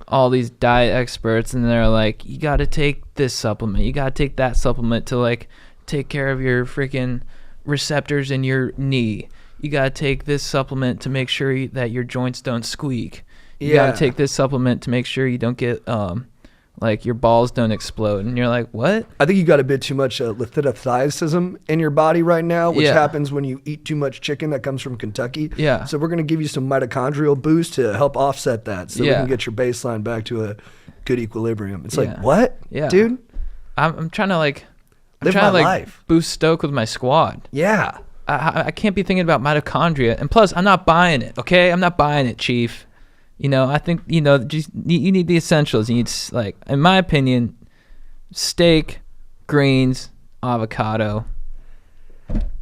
all these diet experts, and they're like, you got to take this supplement. You got to take that supplement to like take care of your freaking receptors in your knee. You got to take this supplement to make sure that your joints don't squeak. You got to take this supplement to make sure you don't get like your balls don't explode. And you're like, what? I think you got a bit too much lithothiazism in your body right now, which Yeah. happens when you eat too much chicken that comes from Kentucky. Yeah. So we're going to give you some mitochondrial boost to help offset that so we can get your baseline back to a good equilibrium. It's like, what? Yeah. Dude? I'm trying to like, Live my life. boost stoke with my squad. Yeah. I can't be thinking about mitochondria. And plus, I'm not buying it, okay? I'm not buying it, Chief. You know, I think, you know, just you need the essentials. You need, like, in my opinion, steak, greens, avocado.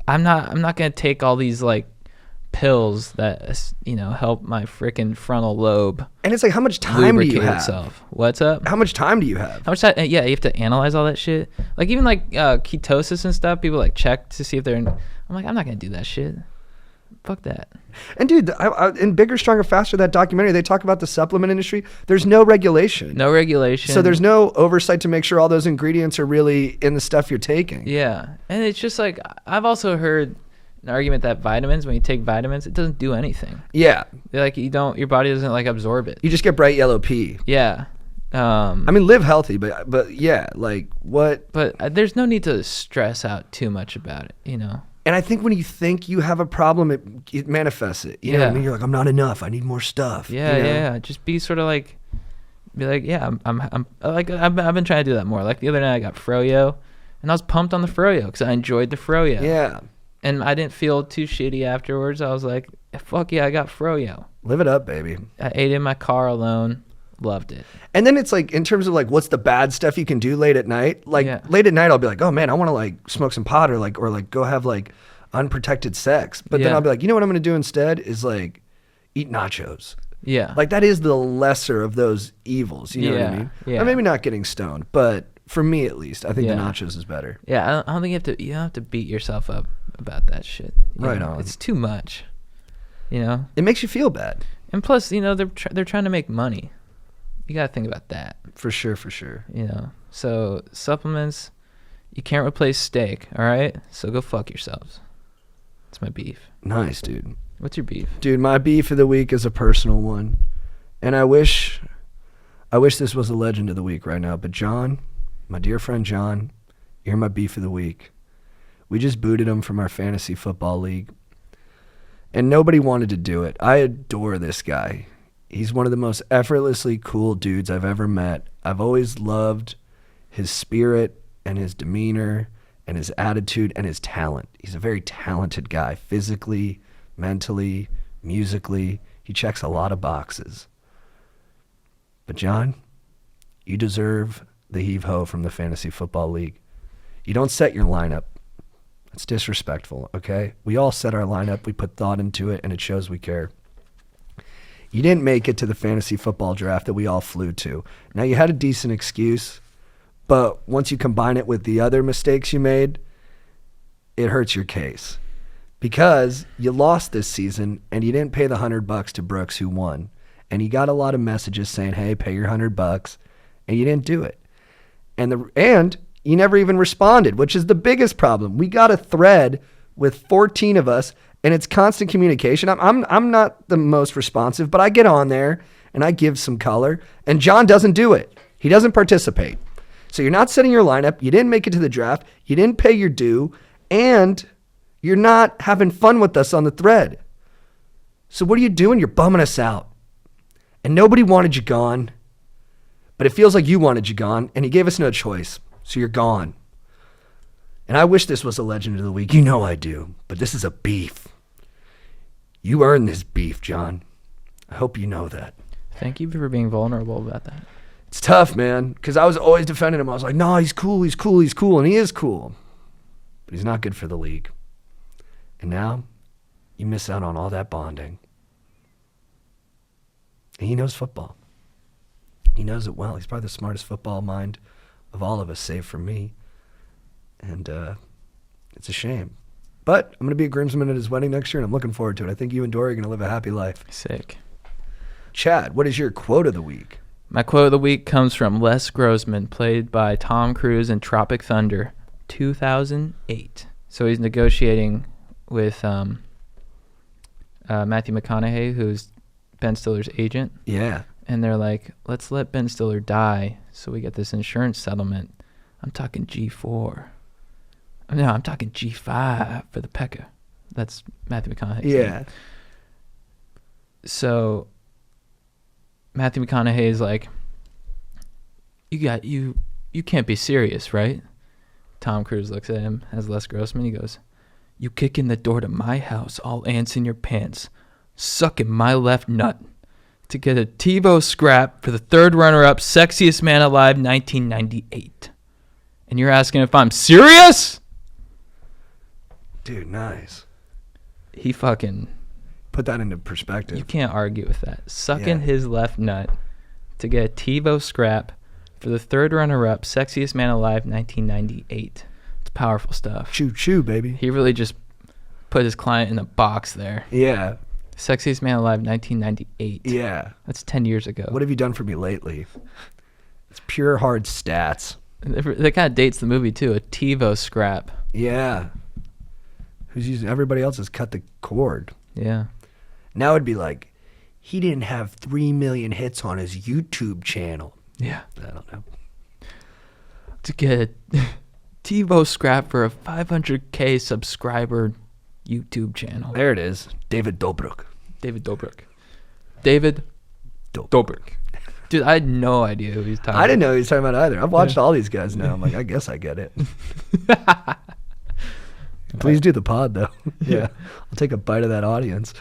I'm not going to take all these, like, pills that, you know, help my freaking frontal lobe And it's like, how much time do you lubricate have? itself. What's up? How much time do you have? How much time? Yeah, you have to analyze all that shit. Like, even, like, ketosis and stuff, people, like, check to see if they're in. I'm like, I'm not going to do that shit. Fuck that. And dude, in Bigger, Stronger, Faster, that documentary, they talk about the supplement industry. There's no regulation. No regulation. So there's no oversight to make sure all those ingredients are really in the stuff you're taking. Yeah. And it's just like, I've also heard an argument that vitamins, when you take vitamins, it doesn't do anything. Yeah. They're like, your body doesn't like absorb it. You just get bright yellow pee. Yeah. I mean, live healthy, but yeah, like what? But there's no need to stress out too much about it, you know? And I think when you think you have a problem, it manifests it. You know what I mean? You're like, I'm not enough. I need more stuff. Yeah, you know? yeah. Just be sort of like, yeah, I'm like, I've been trying to do that more. Like the other night I got froyo, and I was pumped on the froyo because I enjoyed the froyo. Yeah. And I didn't feel too shitty afterwards. I was like, fuck yeah, I got froyo. Live it up, baby. I ate in my car alone. Loved it. And then it's like, in terms of like, what's the bad stuff you can do late at night? Like late at night, I'll be like, oh man, I want to like smoke some pot or like go have like unprotected sex. But then I'll be like, you know what I'm going to do instead is like eat nachos. Yeah. Like that is the lesser of those evils. You know what I mean? Yeah. Or maybe not getting stoned, but for me at least, I think the nachos is better. Yeah. I don't think you don't have to beat yourself up about that shit. Right know? on. It's too much. You know? It makes you feel bad. And plus, you know, they're trying to make money. You got to think about that. For sure, for sure. You know? So supplements, you can't replace steak, all right? So go fuck yourselves. That's my beef. Nice, dude. What's your beef? Dude, my beef of the week is a personal one. And I wish this was a legend of the week right now. But John, my dear friend John, you're my beef of the week. We just booted him from our fantasy football league. And nobody wanted to do it. I adore this guy. He's one of the most effortlessly cool dudes I've ever met. I've always loved his spirit and his demeanor and his attitude and his talent. He's a very talented guy, physically, mentally, musically. He checks a lot of boxes. But John, you deserve the heave-ho from the Fantasy Football League. You don't set your lineup. It's disrespectful, okay? We all set our lineup. We put thought into it, and it shows we care. You didn't make it to the fantasy football draft that we all flew to. Now, you had a decent excuse, but once you combine it with the other mistakes you made, it hurts your case. Because you lost this season, and you didn't pay the $100 to Brooks, who won. And you got a lot of messages saying, hey, pay your $100, and you didn't do it. And you never even responded, which is the biggest problem. We got a thread with 14 of us, and it's constant communication. I'm not the most responsive, but I get on there and I give some color, and John doesn't do it. He doesn't participate. So you're not setting your lineup. You didn't make it to the draft. You didn't pay your due, and you're not having fun with us on the thread. So what are you doing? You're bumming us out. And nobody wanted you gone. But it feels like you wanted you gone, and he gave us no choice, so you're gone. And I wish this was a legend of the week. You know I do, but this is a beef. You earned this beef, John. I hope you know that. Thank you for being vulnerable about that. It's tough, man, because I was always defending him. I was like, no, he's cool, he's cool, he's cool, and he is cool. But he's not good for the league. And now, you miss out on all that bonding. And he knows football. He knows it well. He's probably the smartest football mind of all of us, save for me. And it's a shame. But I'm going to be a groomsman at his wedding next year, and I'm looking forward to it. I think you and Dory are going to live a happy life. Sick. Chad, what is your quote of the week? My quote of the week comes from Les Grossman, played by Tom Cruise in Tropic Thunder, 2008. So he's negotiating with Matthew McConaughey, who's Ben Stiller's agent. Yeah. And they're like, let's let Ben Stiller die so we get this insurance settlement. I'm talking G4. No, I'm talking G5 for the pecker. That's Matthew McConaughey. Yeah. So Matthew McConaughey is like, you can't be serious, right? Tom Cruise looks at him as Les Grossman. He goes, you kick in the door to my house, all ants in your pants, sucking my left nut to get a TiVo scrap for the third runner-up, Sexiest Man Alive, 1998. And you're asking if I'm serious? Dude, nice. He fucking... Put that into perspective. You can't argue with that. Sucking his left nut to get a TiVo scrap for the third runner-up, Sexiest Man Alive, 1998. It's powerful stuff. Choo-choo, baby. He really just put his client in a box there. Yeah. Sexiest Man Alive, 1998. Yeah. That's 10 years ago. What have you done for me lately? It's pure hard stats. That kind of dates the movie, too. A TiVo scrap. Yeah. Who's using... Everybody else has cut the cord. Yeah. Now it'd be like, he didn't have 3 million hits on his YouTube channel. Yeah. I don't know. To get a TiVo scrap for a 500K subscriber YouTube channel. There it is. David Dobrik. David Dobrik. David Dobrik. Dude, I had no idea who he's talking about. I didn't know he was talking about either. I've watched all these guys now. I'm like, I guess I get it. Please do the pod, though. Yeah. I'll take a bite of that audience.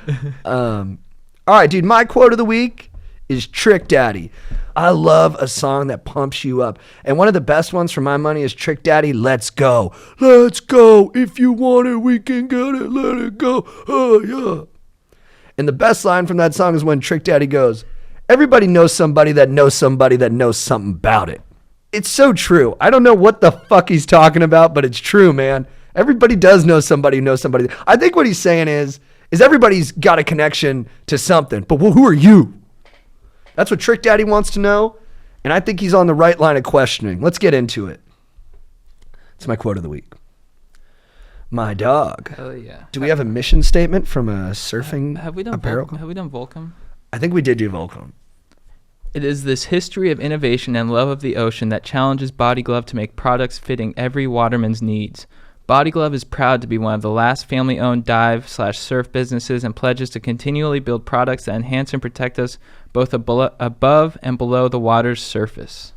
All right, dude, my quote of the week is Trick Daddy. I love a song that pumps you up. And one of the best ones for my money is Trick Daddy, Let's Go. Let's go. If you want it, we can get it. Let it go. Oh, yeah. And the best line from that song is when Trick Daddy goes, everybody knows somebody that knows somebody that knows something about it. It's so true. I don't know what the fuck he's talking about, but it's true, man. Everybody does know somebody who knows somebody. I think what he's saying is everybody's got a connection to something, but who are you? That's what Trick Daddy wants to know, and I think he's on the right line of questioning. Let's get into it. It's my quote of the week. My dog. Hell yeah. Do we have a mission statement from a surfing Have we done apparel? Have we done Volcom? I think we did do Volcom. It is this history of innovation and love of the ocean that challenges Body Glove to make products fitting every waterman's needs. Body Glove is proud to be one of the last family-owned dive/surf businesses and pledges to continually build products that enhance and protect us both above and below the water's surface.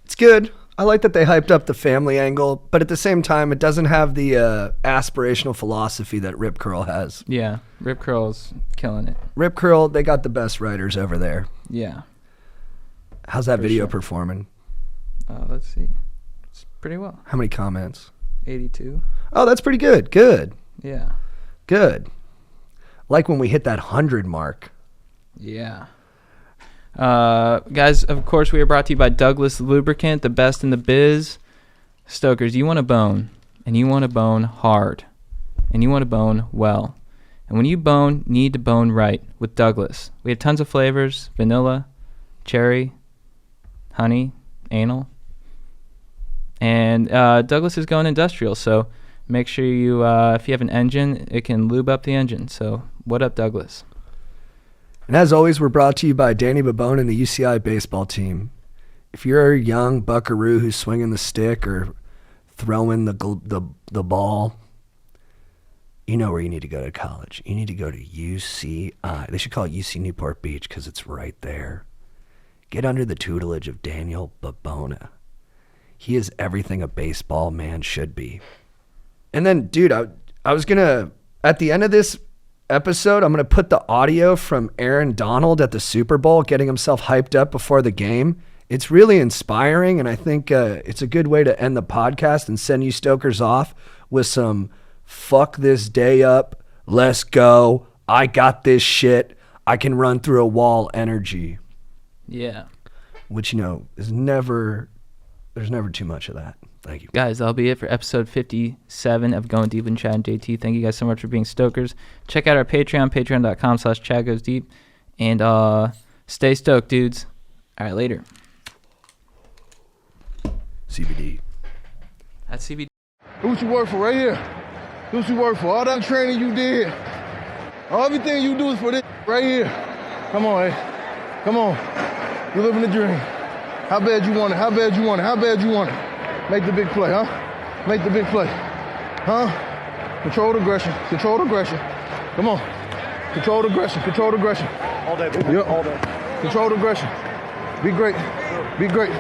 It's good. I like that they hyped up the family angle, but at the same time, it doesn't have the aspirational philosophy that Rip Curl has. Yeah, Rip Curl's killing it. Rip Curl, they got the best writers over there. Yeah. How's that For video sure. performing? Let's see. It's pretty well. How many comments? 82. Oh, that's pretty good. Good. Yeah. Good. Like when we hit that 100 mark. Yeah. Guys, of course, we are brought to you by Douglas Lubricant, the best in the biz. Stokers, you want to bone, and you want to bone hard, and you want to bone well. And when you bone, you need to bone right with Douglas. We have tons of flavors: vanilla, cherry, honey, anal. And Douglas is going industrial, so make sure you, if you have an engine, it can lube up the engine. So what up, Douglas? And as always, we're brought to you by Danny Babone and the UCI baseball team. If you're a young buckaroo who's swinging the stick or throwing the ball, you know where you need to go to college. You need to go to UCI. They should call it UC Newport Beach because it's right there. get under the tutelage of Daniel Babona. He is everything a baseball man should be. And then, dude, I was going to, at the end of this episode, I'm going to put the audio from Aaron Donald at the Super Bowl, getting himself hyped up before the game. It's really inspiring, and I think it's a good way to end the podcast and send you stokers off with some fuck this day up, let's go, I got this shit, I can run through a wall energy. Yeah. Which, you know, there's never too much of that. Thank you. Guys, that'll be it for episode 57 of Going Deep with Chad and JT. Thank you guys so much for being stokers. Check out our Patreon, patreon.com/ChadGoesDeep. And stay stoked, dudes. All right, later. CBD. That's CBD. Who you work for right here? Who you work for? All that training you did. Everything you do is for this right here. Come on, hey. Come on. You're living the dream. How bad you want it? How bad you want it? How bad you want it? Make the big play, huh? Make the big play. Huh? Controlled aggression. Controlled aggression. Come on. Controlled aggression. Controlled aggression. All day, baby. Yep. All day. Controlled aggression. Be great. Be great.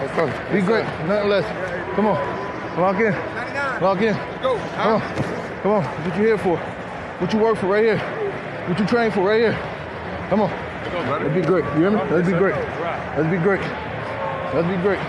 Be great. Nothing less. Come on. Lock in. Lock in. Go. Come on. Come on. What you here for? What you work for right here? What you train for right here? Come on. That'd be great. You hear me? That'd be great. That'd be great. That'd be great.